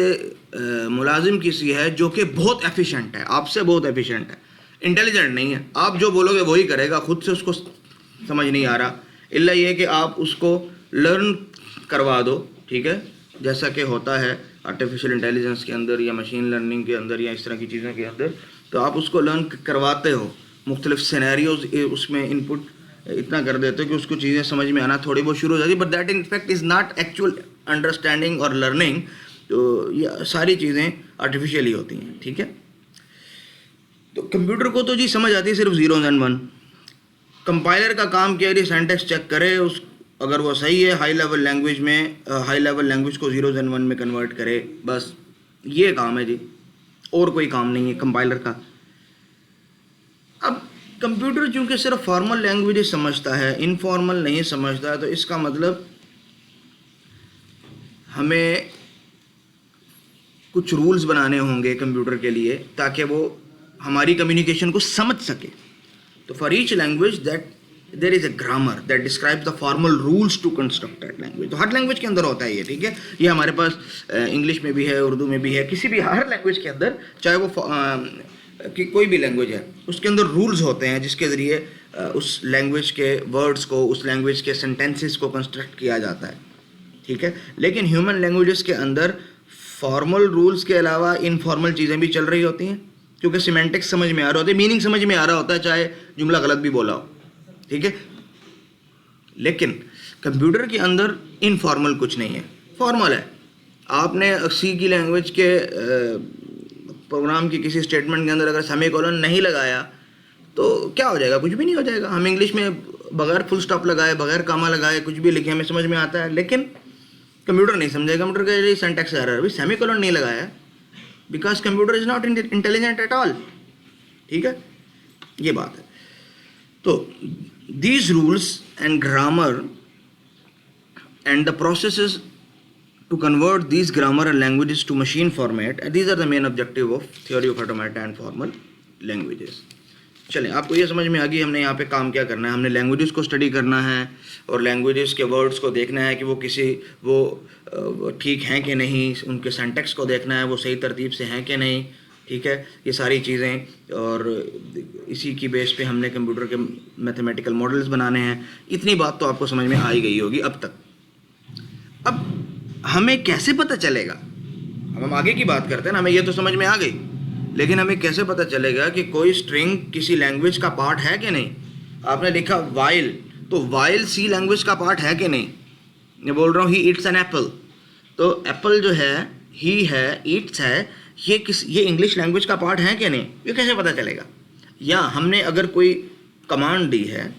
Speaker 1: मुलाजिम की सी है जो कि बहुत एफिशिएंट है, आपसे बहुत एफिशिएंट है, इंटेलिजेंट नहीं है। आप जो बोलोगे वही करेगा, खुद से उसको समझ नहीं आ रहा, इल्ला ये कि आप उसको लर्न करवा दो, ठीक है, जैसा कि होता है आर्टिफिशियल इंटेलिजेंस के अंदर या मशीन लर्निंग के अंदर या इस तरह की चीज़ों के अंदर। तो आप उसको लर्न करवाते हो, मुख्तलिफ सिनेरियोज उसमें इनपुट इतना कर देते हो कि उसको चीज़ें समझ में आना थोड़ी बहुत शुरू हो जाती है, but that in fact is not actual understanding और लर्निंग। तो ये सारी चीज़ें आर्टिफिशियल ही होती हैं, ठीक है। तो कंप्यूटर को तो जी समझ आती है सिर्फ 0 और 1। कंपाइलर का काम क्या है, सिंटैक्स चेक करे, उस अगर वो सही है हाई लेवल लैंग्वेज में, हाई लेवल लैंग्वेज को 0 और 1 में कन्वर्ट करे, बस ये काम है जी, और कोई काम नहीं है कंपाइलर का। अब कंप्यूटर चूंकि सिर्फ फॉर्मल लैंग्वेज समझता है, इनफॉर्मल नहीं समझता है, तो इसका मतलब हमें कुछ रूल्स बनाने होंगे कंप्यूटर के लिए ताकि वो हमारी कम्युनिकेशन को समझ सके। तो for each language that there is a grammar that describes the formal rules to construct that language. तो हर लैंग्वेज के अंदर होता है ये, ठीक है। ये हमारे पास इंग्लिश में भी है, उर्दू में भी है, किसी भी हर लैंग्वेज के अंदर, चाहे वो कि कोई भी लैंग्वेज है, उसके अंदर रूल्स होते हैं जिसके ज़रिए उस लैंग्वेज के वर्ड्स को, उस लैंग्वेज के सेंटेंसेस को कंस्ट्रक्ट किया जाता है, ठीक है। लेकिन ह्यूमन लैंग्वेजेस के अंदर फॉर्मल रूल्स के अलावा इनफॉर्मल चीज़ें भी चल रही होती हैं, क्योंकि सिमेंटिक्स समझ में आ रहा होता है, मीनिंग समझ में आ रहा होता है, चाहे जुमला गलत भी बोला हो, ठीक है। लेकिन कंप्यूटर के अंदर इनफॉर्मल कुछ नहीं है, फॉर्मल है। आपने सी की लैंग्वेज के प्रोग्राम की किसी स्टेटमेंट के अंदर अगर सेमीकोलन नहीं लगाया तो क्या हो जाएगा? कुछ भी नहीं हो जाएगा। हम इंग्लिश में बगैर फुल स्टॉप लगाए, बगैर कामा लगाए कुछ भी लिखे, हमें समझ में आता है, लेकिन कंप्यूटर नहीं समझेगा। कंप्यूटर का ये सिंटैक्स एरर है, अभी सेमीकोलन नहीं लगाया, because computer is not intelligent at all, ठीक है, ये बात है। तो these rules and grammar and the processes to convert these grammar and languages to machine format, and these are the main objective of theory of automata and formal languages. चलें, आपको ये समझ में आ गई हमने यहाँ पे काम क्या करना है। हमने लैंग्वेजेस को स्टडी करना है और लैंग्वेजेस के वर्ड्स को देखना है कि वो ठीक हैं कि नहीं, उनके सिंटैक्स को देखना है वो सही तरतीब से हैं कि नहीं, ठीक है, ये सारी चीज़ें। और इसी की बेस पे हमने कंप्यूटर के मैथमेटिकल मॉडल्स बनाने हैं। इतनी बात तो आपको समझ में आ ही गई होगी अब तक। अब हमें कैसे पता चलेगा, अब हम आगे की बात करते हैं ना, हमें ये तो समझ में आ गई, लेकिन हमें कैसे पता चलेगा कि कोई स्ट्रिंग किसी लैंग्वेज का पार्ट है कि नहीं। आपने लिखा वाइल, तो वाइल सी लैंग्वेज का पार्ट है कि नहीं। मैं बोल रहा हूँ ही ईट्स एन एप्पल, तो एप्पल जो है ही है, ईट्स है, ये इंग्लिश लैंग्वेज का पार्ट है कि नहीं, ये कैसे पता चलेगा? या हमने अगर कोई कमांड दी है,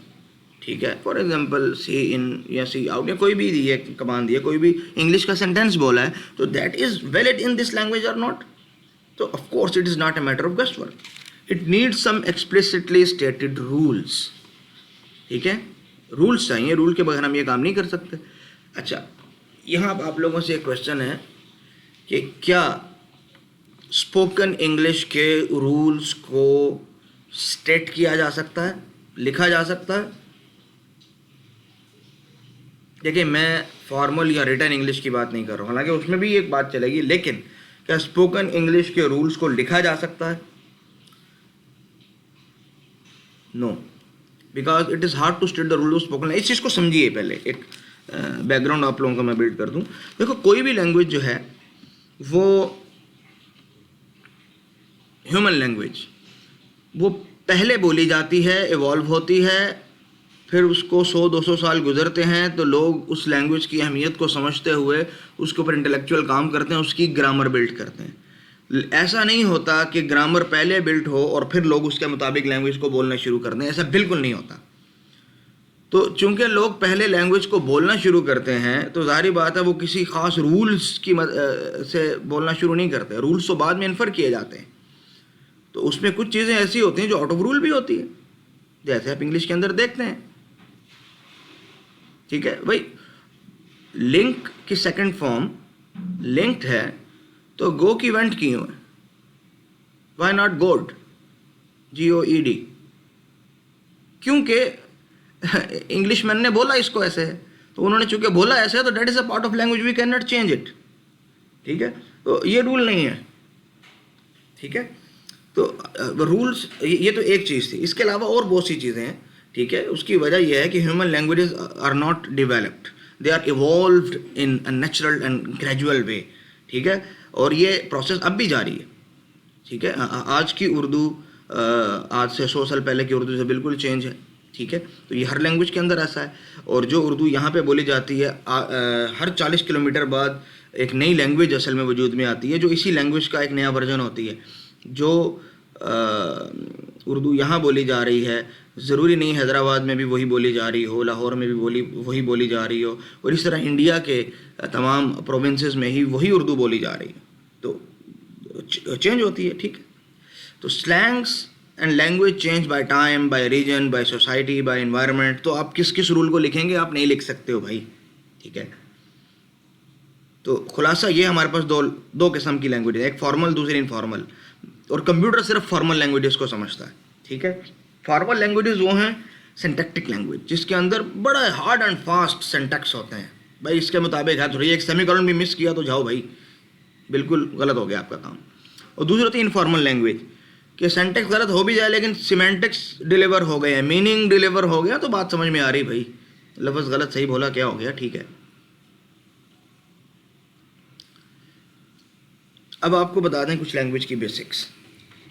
Speaker 1: ठीक है, फॉर एग्जांपल सी इन या सी आउट या कोई भी दी है कमांड दी है, कोई भी इंग्लिश का सेंटेंस बोला है, तो that is valid in this language और नॉट? तो of course it is not a matter of guess work, it needs some explicitly stated rules, ठीक है, रूल्स चाहिए, रूल के बगैर हम ये काम नहीं कर सकते। अच्छा, यहाँ आप लोगों से एक क्वेश्चन है कि क्या स्पोकन इंग्लिश के रूल्स को स्टेट किया जा सकता है, लिखा जा सकता है? देखिए, मैं फॉर्मल या रिटन इंग्लिश की बात नहीं कर रहा हूँ, हालांकि उसमें भी एक बात चलेगी, लेकिन क्या स्पोकन इंग्लिश के रूल्स को लिखा जा सकता है? No, because it is hard to state the rule of spoken. इस चीज़ को समझिए, पहले एक बैकग्राउंड आप लोगों का मैं बिल्ड कर दूं। देखो, कोई भी लैंग्वेज जो है वो ह्यूमन लैंग्वेज, वो पहले बोली जाती है, इवॉल्व होती है, फिर उसको 100-200 साल गुजरते हैं, तो लोग उस लैंग्वेज की अहमियत को समझते हुए उसके ऊपर इंटेलेक्चुअल काम करते हैं, उसकी ग्रामर बिल्ड करते हैं। ऐसा नहीं होता कि ग्रामर पहले बिल्ड हो और फिर लोग उसके मुताबिक लैंग्वेज को बोलना शुरू कर दें, ऐसा बिल्कुल नहीं होता। तो चूंकि लोग पहले लैंग्वेज को बोलना शुरू करते हैं, तो जाहिर बात है वो किसी ख़ास रूल्स की से बोलना शुरू नहीं करते, रूल्स तो बाद में इन्फर किए जाते हैं। तो उसमें कुछ चीज़ें ऐसी होती हैं जो आउट ऑफ रूल भी होती है, जैसे आप इंग्लिश के अंदर देखते हैं, ठीक है भाई। लिंक की सेकंड फॉर्म लिंक्ड है, तो गो की वेंट क्यों है? वाई नॉट गोड, GOED? क्योंकि इंग्लिशमैन ने बोला इसको ऐसे है, तो उन्होंने चूंकि बोला ऐसे है, तो that is a part of language, we can not change it, ठीक है। तो ये रूल नहीं है, ठीक है। तो रूल्स, ये तो एक चीज़ थी, इसके अलावा और बहुत सी चीज़ें हैं, ठीक है। उसकी वजह यह है कि human languages are not developed, they are evolved in a natural and gradual way, ठीक है। और ये प्रोसेस अब भी जारी है, ठीक है। आज की उर्दू आज से 100 साल पहले की उर्दू से बिल्कुल चेंज है, ठीक है। तो ये हर लैंग्वेज के अंदर ऐसा है। और जो उर्दू यहाँ पे बोली जाती है, हर 40 किलोमीटर बाद एक नई लैंग्वेज असल में वजूद में आती है, जो इसी लैंग्वेज का एक नया वर्जन होती है। जो उर्दू यहाँ बोली जा रही है, ज़रूरी नहीं हैदराबाद में भी वही बोली जा रही हो, लाहौर में भी वही बोली जा रही हो, और इस तरह इंडिया के तमाम प्रोविंसेस में ही वही उर्दू बोली जा रही है, तो चेंज होती है, ठीक है। तो slangs and language change by time, by region, by society, by environment. तो आप किस किस रूल को लिखेंगे? आप नहीं लिख सकते हो भाई, ठीक है। तो खुलासा ये, हमारे पास दो किस्म की लैंग्वेज है, एक फॉर्मल, दूसरी इनफॉर्मल। और कंप्यूटर सिर्फ फॉर्मल लैंग्वेजेस को समझता है, ठीक है। फॉर्मल लैंग्वेजेस वो हैं सिंटैक्टिक लैंग्वेज, जिसके अंदर बड़ा हार्ड एंड फास्ट सिंटैक्स होते हैं भाई, इसके मुताबिक है, थोड़ी एक सेमीकोलन भी मिस किया तो जाओ भाई, बिल्कुल गलत हो गया आपका काम। और दूसरी होती है इनफॉर्मल लैंग्वेज, कि सिंटैक्स गलत हो भी जाए लेकिन सिमेंटिक्स डिलीवर हो गए हैं, मीनिंग डिलीवर हो गया, तो बात समझ में आ रही भाई, लफ्ज़ गलत सही बोला, क्या हो गया, ठीक है। अब आपको बता दें कुछ लैंग्वेज की बेसिक्स।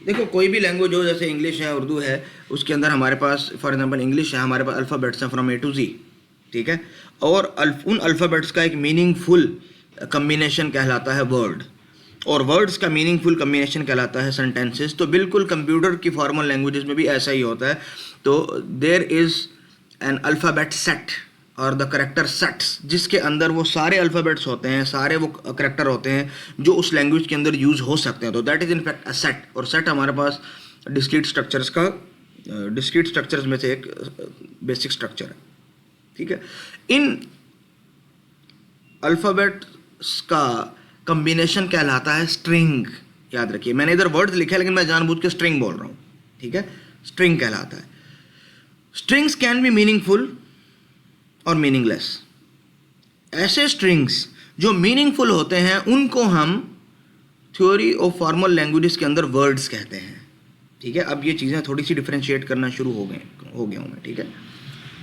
Speaker 1: देखो, कोई भी लैंग्वेज हो, जैसे इंग्लिश है, उर्दू है, उसके अंदर हमारे पास, फॉर एग्जांपल इंग्लिश है, हमारे पास अल्फ़ाबेट्स हैं फ्रॉम A to Z, ठीक है। और उन अल्फ़ाबेट्स का एक मीनिंगफुल कम्बिनेशन कहलाता है वर्ड, और वर्ड्स का मीनिंगफुल कम्बिनेशन कहलाता है सेंटेंसेस। तो बिल्कुल कंप्यूटर की फॉर्मल लैंग्वेजेस में भी ऐसा ही होता है। तो there is an alphabet set और द करेक्टर सेट्स, जिसके अंदर वो सारे अल्फ़ाबेट्स होते हैं, सारे वो करेक्टर होते हैं जो उस लैंग्वेज के अंदर यूज़ हो सकते हैं। तो that is in fact a set. और सेट हमारे पास डिस्क्रीट स्ट्रक्चर्स में से एक बेसिक स्ट्रक्चर है, ठीक है। इन अल्फ़ाबेट्स का कम्बिनेशन कहलाता है स्ट्रिंग। याद रखिए, मैंने इधर वर्ड्स लिखा है लेकिन मैं जानबूझ के स्ट्रिंग बोल रहा हूँ, ठीक है। स्ट्रिंग कहलाता है। स्ट्रिंग्स कैन बी मीनिंगफुल और मीनिंगलेस। ऐसे स्ट्रिंग्स जो मीनिंगफुल होते हैं उनको हम थ्योरी ऑफ फॉर्मल लैंग्वेजेस के अंदर वर्ड्स कहते हैं, ठीक है। अब ये चीज़ें थोड़ी सी डिफरेंशिएट करना शुरू हो गया हूँ मैं, ठीक है।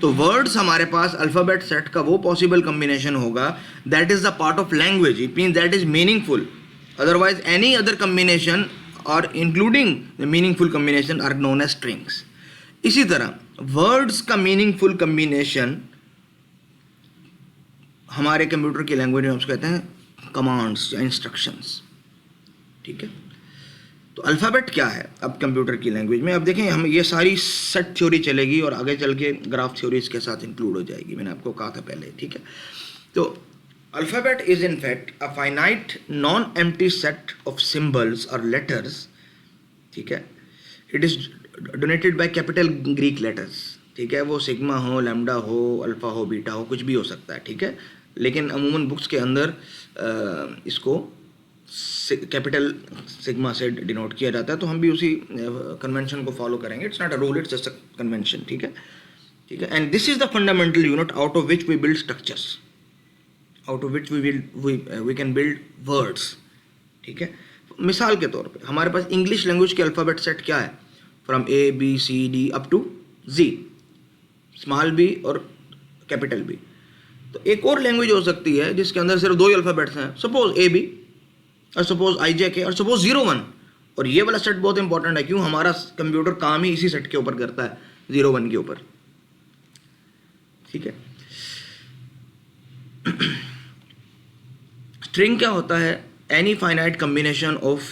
Speaker 1: तो वर्ड्स हमारे पास अल्फ़ाबेट सेट का वो पॉसिबल कम्बिनेशन होगा that is the part of language, it means that is meaningful, otherwise any other combination और including the meaningful combination are known as strings. इसी तरह वर्ड्स का मीनिंगफुल कम्बिनेशन हमारे computer की language में उसको कहते हैं कमांड्स या इंस्ट्रक्शंस, ठीक है। तो अल्फ़ाबेट क्या है अब कंप्यूटर की लैंग्वेज में? अब देखें, हम ये सारी सेट थ्योरी चलेगी और आगे चल के ग्राफ थ्योरी इसके साथ इंक्लूड हो जाएगी, मैंने आपको कहा था पहले, ठीक है। तो alphabet is in fact a finite non empty set of symbols और लेटर्स, ठीक है। It is donated by capital Greek letters, ठीक है। वो सिग्मा हो, लैम्डा हो, अल्फ़ा हो, बीटा हो, कुछ भी हो सकता है, ठीक है। लेकिन अमूमन बुक्स के अंदर इसको कैपिटल सिग्मा से डिनोट किया जाता है, तो हम भी उसी कन्वेंशन को फॉलो करेंगे। It's not a rule, it's just a convention, ठीक है, ठीक है। And this is the fundamental unit out of which we build structures, out of which we can build words, ठीक है। मिसाल के तौर पे हमारे पास इंग्लिश लैंग्वेज के अल्फ़ाबेट सेट क्या है? From A B C D up to G, small B और कैपिटल बी। तो एक और लैंग्वेज हो सकती है जिसके अंदर सिर्फ दो ही अल्फ़ाबेट्स हैं, सपोज ए बी और सपोज आई जे के और सपोज 0 1। और ये वाला सेट बहुत इंपॉर्टेंट है, क्यों? हमारा कंप्यूटर काम ही इसी सेट के ऊपर करता है, 0 1 के ऊपर, ठीक है। स्ट्रिंग क्या होता है? Any finite combination of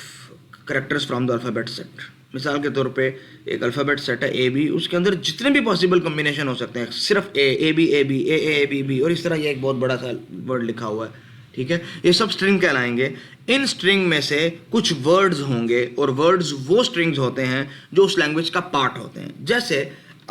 Speaker 1: characters from the alphabet set. मिसाल के तौर पे एक अल्फ़ाबेट सेट है ए बी, उसके अंदर जितने भी पॉसिबल कम्बिनेशन हो सकते हैं, सिर्फ A B A B A B B, और इस तरह ये एक बहुत बड़ा सा वर्ड लिखा हुआ है, ठीक है। ये सब स्ट्रिंग कहलाएंगे। इन स्ट्रिंग में से कुछ वर्ड्स होंगे, और वर्ड्स वो स्ट्रिंग्स होते हैं जो उस लैंग्वेज का पार्ट होते हैं। जैसे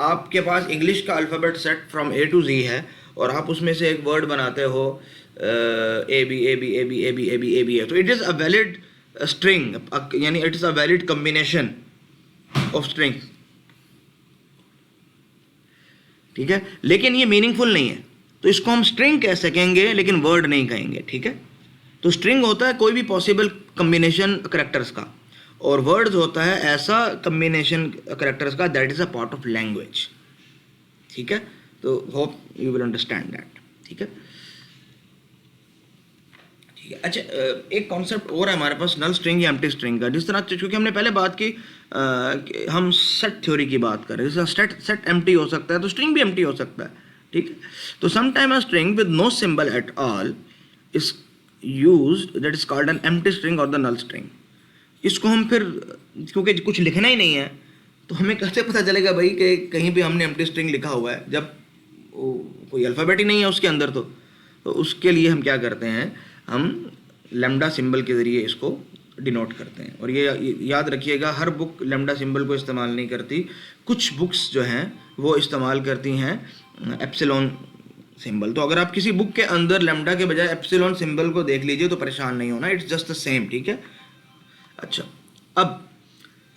Speaker 1: आपके पास इंग्लिश का alphabet set from A to Z है, और आप उसमें से एक वर्ड बनाते हो A B A B A B A B A B A B है, तो it is a valid string, यानी it is a valid combination of string, ठीक है। लेकिन ये मीनिंगफुल नहीं है, तो इसको हम स्ट्रिंग कह सकेंगे लेकिन वर्ड नहीं कहेंगे, ठीक है। तो स्ट्रिंग होता है कोई भी पॉसिबल कम्बिनेशन करेक्टर्स का, और वर्ड्स होता है ऐसा कम्बिनेशन करेक्टर्स का that is a part of language, ठीक है। तो hope you will understand that, ठीक है, ठीक है। अच्छा, एक कॉन्सेप्ट और है हमारे पास नल स्ट्रिंग या एम्प्टी स्ट्रिंग का। जिस तरह, क्योंकि हमने पहले बात की हम सेट थ्योरी की बात कर रहे हैं, जैसे सेट एम्प्टी हो सकता है तो स्ट्रिंग भी एम्प्टी हो सकता है, ठीक है। तो sometime a string with no symbol at all is used, that is called an empty string और द नल स्ट्रिंग। इसको हम फिर, क्योंकि कुछ लिखना ही नहीं है, तो हमें कैसे पता चलेगा भाई कि कहीं भी हमने एम्प्टी स्ट्रिंग लिखा हुआ है, जब कोई अल्फ़ाबेट ही नहीं है उसके अंदर। तो उसके लिए हम क्या करते हैं, हम लैम्डा सिंबल के ज़रिए इसको डिनोट करते हैं। और ये याद रखिएगा, हर बुक लैम्डा सिंबल को इस्तेमाल नहीं करती, कुछ बुक्स जो हैं वो इस्तेमाल करती हैं एप्सिलॉन सिंबल। तो अगर आप किसी बुक के अंदर लैम्डा के बजाय एप्सिलॉन सिंबल को देख लीजिए तो परेशान नहीं होना, इट्स जस्ट द सेम, ठीक है। अच्छा, अब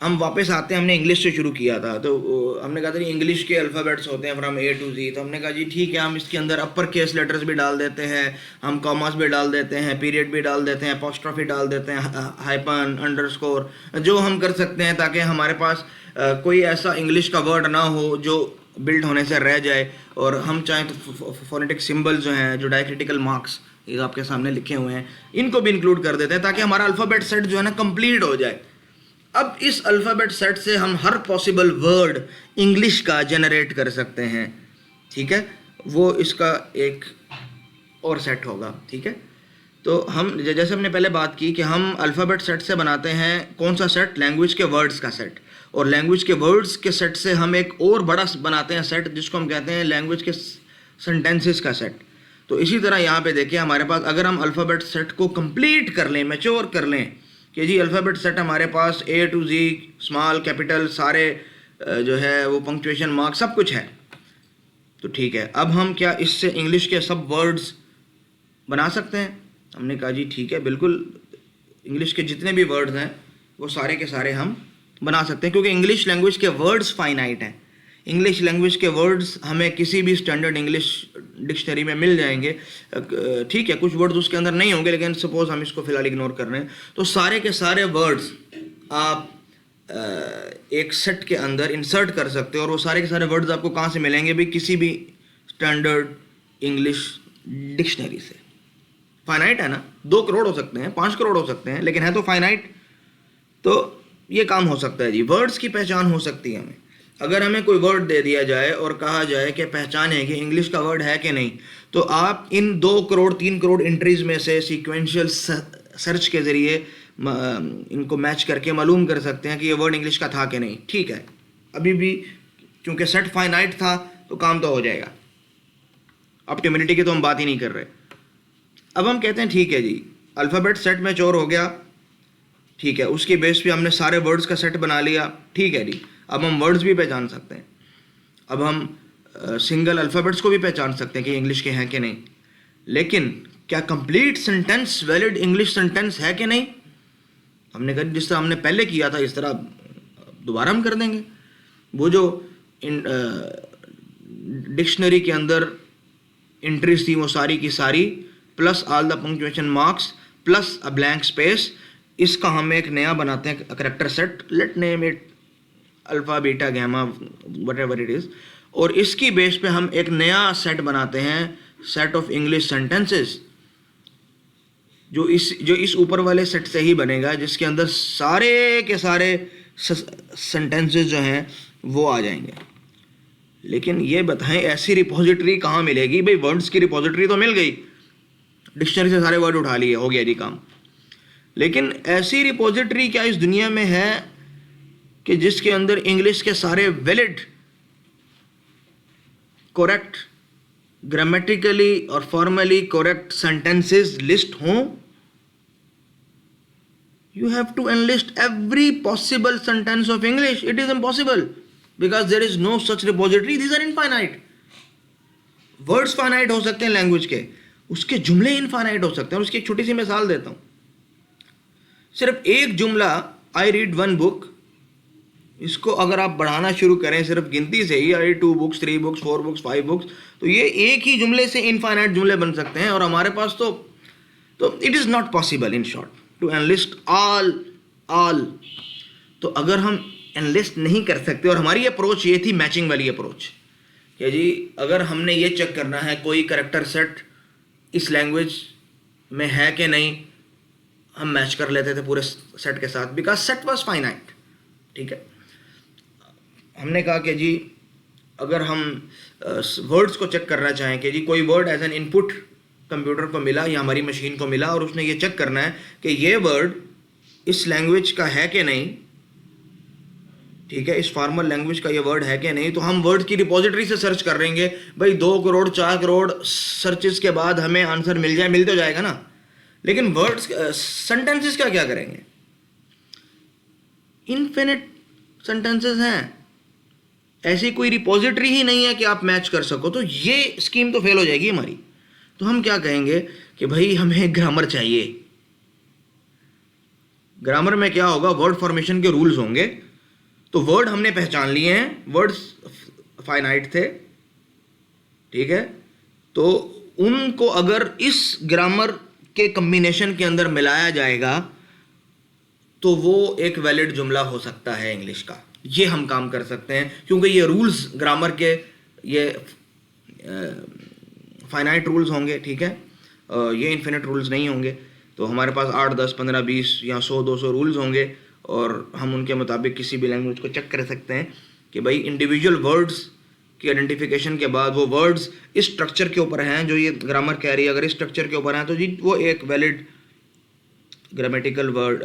Speaker 1: हम वापस आते हैं, हमने इंग्लिश से शुरू किया था, तो हमने कहा था कि इंग्लिश के अल्फ़ाबेट्स होते हैं फ्रॉम ए टू जी। तो हमने कहा जी ठीक है, हम इसके अंदर अपर केस लेटर्स भी डाल देते हैं, हम कॉमास भी डाल देते हैं, पीरियड भी डाल देते हैं, अपॉस्ट्रोफी डाल देते हैं, हाइपन, अंडरस्कोर, जो हम कर सकते हैं ताकि हमारे पास कोई ऐसा इंग्लिश का वर्ड ना हो जो बिल्ड होने से रह जाए। और हम चाहें तो फोनेटिक सिम्बल जो हैं, जो डायक्रिटिकल मार्क्स ये आपके सामने लिखे हुए हैं, इनको भी इंक्लूड कर देते हैं ताकि हमारा अल्फ़ाबेट सेट जो है ना कंप्लीट हो जाए। अब इस अल्फ़ाबेट सेट से हम हर पॉसिबल वर्ड इंग्लिश का जनरेट कर सकते हैं, ठीक है। वो इसका एक और सेट होगा, ठीक है। तो हम जैसे हमने पहले बात की कि हम अल्फ़ाबेट सेट से बनाते हैं कौन सा सेट? लैंग्वेज के वर्ड्स का सेट। और लैंग्वेज के वर्ड्स के सेट से हम एक और बड़ा बनाते हैं सेट, जिसको हम कहते हैं लैंग्वेज के सेंटेंसेस का सेट। तो इसी तरह यहाँ पे देखिए, हमारे पास अगर हम अल्फ़ाबेट सेट को कंप्लीट कर लें, मैच्योर कर लें कि जी अल्फ़ाबेट सेट हमारे पास ए टू जी, स्मॉल, कैपिटल, सारे जो है वो पंक्चुएशन मार्क सब कुछ है, तो ठीक है। अब हम क्या इससे इंग्लिश के सब वर्ड्स बना सकते हैं? हमने कहा जी ठीक है, बिल्कुल, इंग्लिश के जितने भी वर्ड्स हैं वो सारे के सारे हम बना सकते हैं, क्योंकि इंग्लिश लैंग्वेज के वर्ड्स फाइनाइट हैं। इंग्लिश लैंग्वेज के वर्ड्स हमें किसी भी स्टैंडर्ड इंग्लिश डिक्शनरी में मिल जाएंगे, ठीक है। कुछ वर्ड्स उसके अंदर नहीं होंगे, लेकिन सपोज हम इसको फिलहाल इग्नोर कर रहे हैं, तो सारे के सारे वर्ड्स आप एक सेट के अंदर इंसर्ट कर सकते हो। और वो सारे के सारे वर्ड्स आपको कहाँ से मिलेंगे भी? किसी भी स्टैंडर्ड इंग्लिश डिक्शनरी से। फाइनाइट है ना, 2 करोड़ हो सकते हैं, 5 करोड़ हो सकते हैं, लेकिन है तो फाइनाइट, तो ये काम हो सकता है जी। वर्ड्स की पहचान हो सकती है हमें। अगर हमें कोई वर्ड दे दिया जाए और कहा जाए कि पहचान है कि इंग्लिश का वर्ड है कि नहीं, तो आप इन 2 करोड़ 3 करोड़ एंट्रीज में से सीक्वेंशियल सर्च के ज़रिए इनको मैच करके मालूम कर सकते हैं कि ये वर्ड इंग्लिश का था कि नहीं। ठीक है, अभी भी क्योंकि सेट फाइनाइट था तो काम तो हो जाएगा, ऑप्टिमलिटी की तो हम बात ही नहीं कर रहे। अब हम कहते हैं ठीक है जी, अल्फ़ाबेट सेट मैच्योर हो गया, ठीक है, उसके बेस पे हमने सारे वर्ड्स का सेट बना लिया, ठीक है जी। अब हम वर्ड्स भी पहचान सकते हैं, अब हम सिंगल अल्फ़ाबेट्स को भी पहचान सकते हैं कि इंग्लिश के हैं कि नहीं। लेकिन क्या complete sentence valid English sentence है कि नहीं, हमने कहा जिस तरह हमने पहले किया था इस तरह दोबारा हम कर देंगे। वो जो डिक्शनरी के अंदर एंट्रीज थी वो सारी की सारी, plus all the punctuation marks plus a blank space, इसका हम एक नया बनाते हैं character set, let name it alpha beta gamma whatever it is, और इसकी बेस पे हम एक नया सेट बनाते हैं, सेट ऑफ इंग्लिश सेंटेंसेस, जो इस ऊपर वाले सेट से ही बनेगा, जिसके अंदर सारे के सारे सेंटेंसेस जो हैं वो आ जाएंगे। लेकिन ये बताएं ऐसी रिपोजिटरी कहाँ मिलेगी? भाई वर्ड्स की रिपोजिटरी तो मिल गई, डिक्शनरी से सारे वर्ड उठा लिए, हो गया जी काम। लेकिन ऐसी रिपोजिटरी क्या इस दुनिया में है कि जिसके अंदर इंग्लिश के सारे वैलिड, करेक्ट, ग्रामेटिकली और फॉर्मली करेक्ट सेंटेंसेस लिस्ट हों? You have to enlist every possible sentence of English. It is impossible because there is no such repository. These are infinite. Words finite हो सकते हैं language के, उसके जुमले infinite हो सकते हैं। उसकी एक छोटी सी मिसाल देता हूँ, सिर्फ एक जुमला आई रीड वन बुक, इसको अगर आप बढ़ाना शुरू करें सिर्फ गिनती से ही, I read 2 books 3 books 4 books 5 books, तो ये एक ही जुमले से इनफाइनाइट जुमले बन सकते हैं। और हमारे पास तो it is not possible in short to enlist all. तो अगर हम एनलिस्ट नहीं कर सकते, और हमारी अप्रोच ये थी मैचिंग वाली अप्रोच, कि जी अगर हमने ये चेक करना है कोई करैक्टर सेट इस लैंग्वेज में है कि नहीं, हम मैच कर लेते थे पूरे सेट के साथ, बिकॉज सेट वाज फाइनाइट। ठीक है, हमने कहा कि जी अगर हम वर्ड्स को चेक करना चाहें कि जी कोई word as an input computer को मिला या हमारी मशीन को मिला, और उसने ये चेक करना है कि ये वर्ड इस लैंग्वेज का है कि नहीं, ठीक है, इस फॉर्मल लैंग्वेज का ये वर्ड है कि नहीं, तो हम वर्ड की रिपोजिटरी से सर्च कर लेंगे। भाई 2 करोड़ 4 करोड़ सर्चेस के बाद हमें आंसर मिल तो जाएगा ना। लेकिन वर्ड्स सेंटेंसेस का क्या करेंगे? इनफिनिट सेंटेंसेस हैं, ऐसी कोई रिपोजिटरी ही नहीं है कि आप मैच कर सको, तो ये स्कीम तो फेल हो जाएगी हमारी। तो हम क्या कहेंगे कि भाई हमें ग्रामर चाहिए। ग्रामर में क्या होगा? वर्ड फॉर्मेशन के रूल्स होंगे। तो वर्ड हमने पहचान लिए हैं, वर्ड्स फाइनाइट थे, ठीक है, तो उनको अगर इस ग्रामर के कम्बिनेशन के अंदर मिलाया जाएगा तो वो एक वैलिड जुमला हो सकता है इंग्लिश का। ये हम काम कर सकते हैं, क्योंकि ये रूल्स ग्रामर के ये फाइनाइट रूल्स होंगे, ठीक है, ये इन्फिनिट रूल्स नहीं होंगे। तो हमारे पास 8 10 15 20 या 100 200 रूल्स होंगे, और हम उनके मुताबिक किसी भी लैंग्वेज को चेक कर सकते हैं कि भाई इंडिविजुअल वर्ड्स की आइडेंटिफिकेशन के बाद वो वर्ड्स इस स्ट्रक्चर के ऊपर हैं जो ये ग्रामर कह रही है। अगर इस स्ट्रक्चर के ऊपर हैं तो जी वो एक वैलिड ग्रामेटिकल वर्ड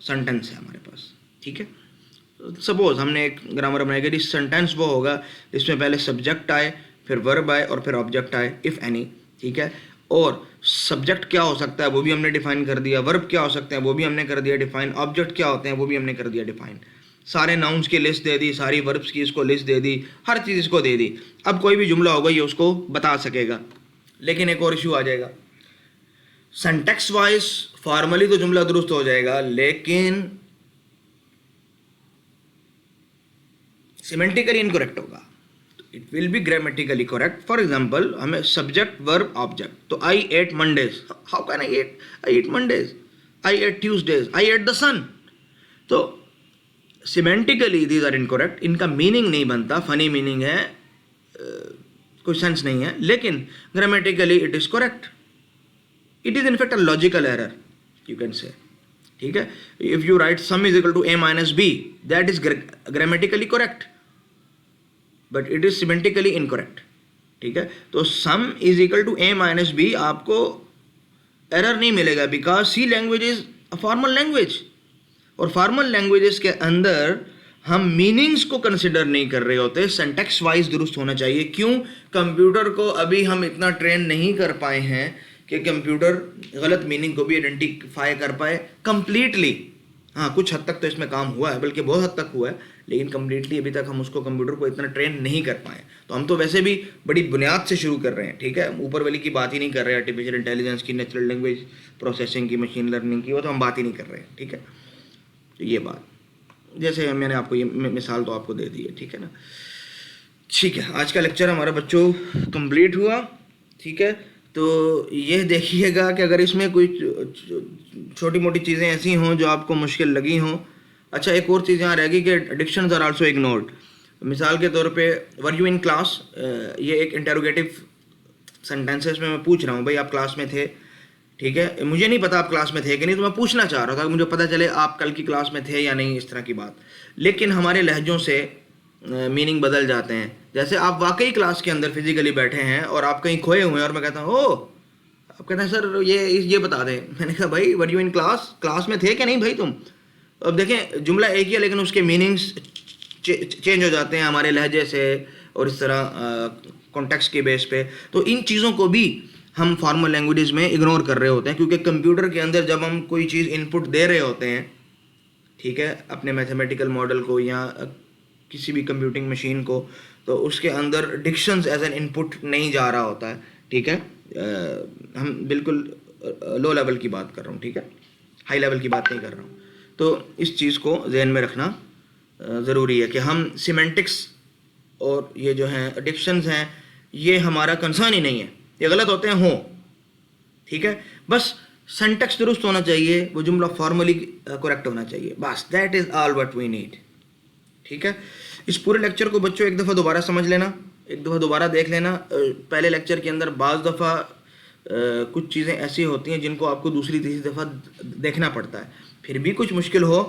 Speaker 1: सेंटेंस है हमारे पास, ठीक है। सपोज हमने एक ग्रामर बनाएगा, इस सेंटेंस वो होगा इसमें पहले सब्जेक्ट आए, फिर वर्ब आए और फिर ऑब्जेक्ट आए, इफ़ एनी, ठीक है। और सब्जेक्ट क्या हो सकता है वो भी हमने डिफाइन कर दिया, वर्ब क्या हो सकते हैं वो भी हमने कर दिया डिफाइन, ऑब्जेक्ट क्या होते हैं वो भी हमने कर दिया डिफाइन, सारे नाउन्स की लिस्ट दे दी, सारी वर्ब्स की इसको लिस्ट दे दी, हर चीज़ इसको दे दी। अब कोई भी जुमला होगा ये उसको बता सकेगा। लेकिन एक और इशू आ जाएगा, सिंटैक्स वाइज फॉर्मली तो जुमला दुरुस्त हो जाएगा, लेकिन सिमेंटिकली इनकरेक्ट होगा। It will be grammatically correct. For example हमें सब्जेक्ट वर्ब ऑब्जेक्ट, तो I ate Mondays, how can I eat Mondays, I ate Tuesdays, I ate the sun. तो सिमेंटिकली दीज आर इनकरेक्ट, इनका meaning नहीं बनता, funny meaning है, कोई sense नहीं है, लेकिन grammatically it is correct. It is in fact a logical error you can say, ठीक है। If you write sum is equal to a minus B, that is grammatically correct but it is semantically incorrect, ठीक है। तो sum is equal to a minus B आपको एरर नहीं मिलेगा, because C language is formal language, और formal languages के अंदर हम मीनिंग्स को कंसिडर नहीं कर रहे होते, सिंटैक्स वाइज दुरुस्त होना चाहिए। क्यों? कंप्यूटर को अभी हम इतना ट्रेन नहीं कर पाए हैं कि कंप्यूटर गलत मीनिंग को भी आइडेंटिफाई कर पाए कंप्लीटली। हाँ, कुछ हद तक तो इसमें काम हुआ है, बल्कि बहुत हद तक हुआ है, लेकिन कम्प्लीटली अभी तक हम उसको कंप्यूटर को इतना ट्रेन नहीं कर पाए। तो हम तो वैसे भी बड़ी बुनियाद से शुरू कर रहे हैं, ठीक है, ऊपर वाली की बात ही नहीं कर रहे, आर्टिफिशियल इंटेलिजेंस की, नेचुरल लैंग्वेज प्रोसेसिंग की, मशीन लर्निंग की, वो तो हम बात ही नहीं कर रहे हैं, ठीक है। तो ये बात, जैसे मैंने आपको ये मिसाल तो आपको दे दी है, ठीक है ना। ठीक है, आज का लेक्चर हमारा बच्चों कंप्लीट हुआ, ठीक है। तो ये देखिएगा कि अगर इसमें कोई छोटी मोटी चीज़ें ऐसी हों जो आपको मुश्किल लगी हों। अच्छा, एक और चीज़ यहाँ रहेगी कि डिक्शंस आर आल्सो इग्नोर्ड। मिसाल के तौर पे वर यू इन क्लास, ये एक इंटेरोगेटिव सेंटेंसेस में मैं पूछ रहा हूँ, भाई आप क्लास में थे, ठीक है, मुझे नहीं पता आप क्लास में थे कि नहीं, तो मैं पूछना चाह रहा था कि मुझे पता चले आप कल की क्लास में थे या नहीं, इस तरह की बात। लेकिन हमारे लहजों से मीनिंग बदल जाते हैं। जैसे आप वाकई क्लास के अंदर फिजिकली बैठे हैं और आप कहीं खोए हुए हैं और मैं कहता हूँ ओ, आप कहते हैं सर ये बता दें। मैंने कहा भाई वर यू इन क्लास में थे कि नहीं भाई तुम। अब देखें, जुमला एक ही है लेकिन उसके मीनिंग्स चेंज हो जाते हैं हमारे लहजे से और इस तरह कॉन्टेक्स्ट के बेस पे। तो इन चीज़ों को भी हम फॉर्मल लैंग्वेजेस में इग्नोर कर रहे होते हैं, क्योंकि कंप्यूटर के अंदर जब हम कोई चीज़ इनपुट दे रहे होते हैं, ठीक है, अपने मैथमेटिकल मॉडल को या किसी भी कंप्यूटिंग मशीन को, तो उसके अंदर डिक्शंस एज एन इनपुट नहीं जा रहा होता है, ठीक है। हम बिल्कुल लो लेवल की बात कर रहा हूँ, ठीक है, हाई लेवल की बात नहीं कर रहा हूँ। तो इस चीज़ को जहन में रखना ज़रूरी है कि हम सिमेंटिक्स और ये जो हैं डिक्शंस हैं, ये हमारा कंसर्न ही नहीं है, ये गलत होते हैं हों, ठीक है, बस सिंटैक्स दुरुस्त होना चाहिए, वो जुमला फॉर्मली करेक्ट होना चाहिए, बस that is all what we need, ठीक है। इस पूरे लेक्चर को बच्चों एक दफ़ा दोबारा समझ लेना, एक दफ़ा दोबारा देख लेना। पहले लेक्चर के अंदर बाज़ दफ़ा कुछ चीज़ें ऐसी होती हैं जिनको आपको दूसरी तीसरी दफ़ा देखना पड़ता है। फिर भी कुछ मुश्किल हो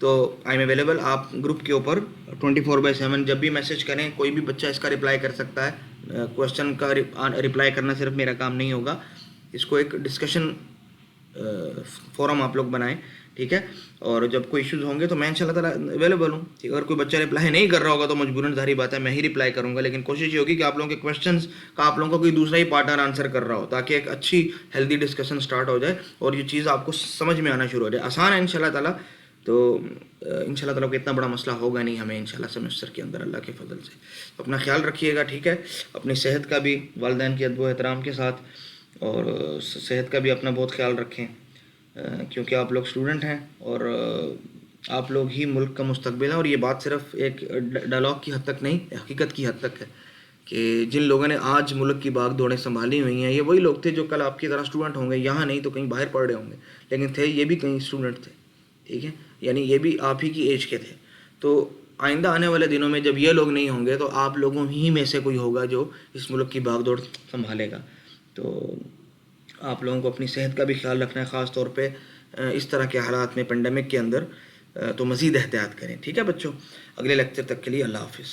Speaker 1: तो आई एम अवेलेबल, आप ग्रुप के ऊपर 24/7 जब भी मैसेज करें, कोई भी बच्चा इसका रिप्लाई कर सकता है। क्वेश्चन का रिप्लाई करना सिर्फ मेरा काम नहीं होगा, इसको एक डिस्कशन फोरम आप लोग बनाएं, ठीक है। और जब कोई इश्यूज़ होंगे तो मैं इंशाल्लाह ताला अवेलेबल हूँ, ठीक है। अगर कोई बच्चा रिप्लाई नहीं कर रहा होगा तो मजबूरन जारी बात है मैं ही रिप्लाई करूँगा, लेकिन कोशिश ये होगी कि आप लोगों के क्वेश्चंस का आप लोगों को कोई दूसरा ही पार्टनर आंसर कर रहा हो, ताकि एक अच्छी हेल्दी डिस्कशन स्टार्ट हो जाए और ये चीज़ आपको समझ में आना शुरू हो जाए। आसान है इंशाल्लाह ताला, तो इंशाल्लाह ताला को इतना बड़ा मसला होगा नहीं हमें इंशाल्लाह सेमेस्टर के अंदर, अल्लाह के फजल से। तो अपना ख्याल रखिएगा, ठीक है, अपनी सेहत का भी वालिदैन के अदब एहतराम के साथ, और सेहत का भी अपना बहुत ख्याल रखें, क्योंकि आप लोग स्टूडेंट हैं और आप लोग ही मुल्क का मुस्तकबिल है। और ये बात सिर्फ एक डायलॉग की हद तक नहीं, हकीकत की हद तक है कि जिन लोगों ने आज मुल्क की बाग दौड़ें संभाली हुई हैं, ये वही लोग थे जो कल आपकी तरह स्टूडेंट होंगे, यहाँ नहीं तो कहीं बाहर पढ़ रहे होंगे, लेकिन थे ये भी कहीं स्टूडेंट थे, ठीक है, यानी ये भी आप ही की एज के थे। तो आइंदा आने वाले दिनों में जब ये लोग नहीं होंगे तो आप लोगों ही में से कोई होगा जो इस मुल्क की भाग दौड़ संभालेगा। तो आप लोगों को अपनी सेहत का भी ख्याल रखना है, ख़ास तौर पे इस तरह के हालात में, पेंडेमिक के अंदर, तो मज़ीद एहतियात करें, ठीक है बच्चों। अगले लेक्चर तक के लिए अल्लाह हाफ़िज़।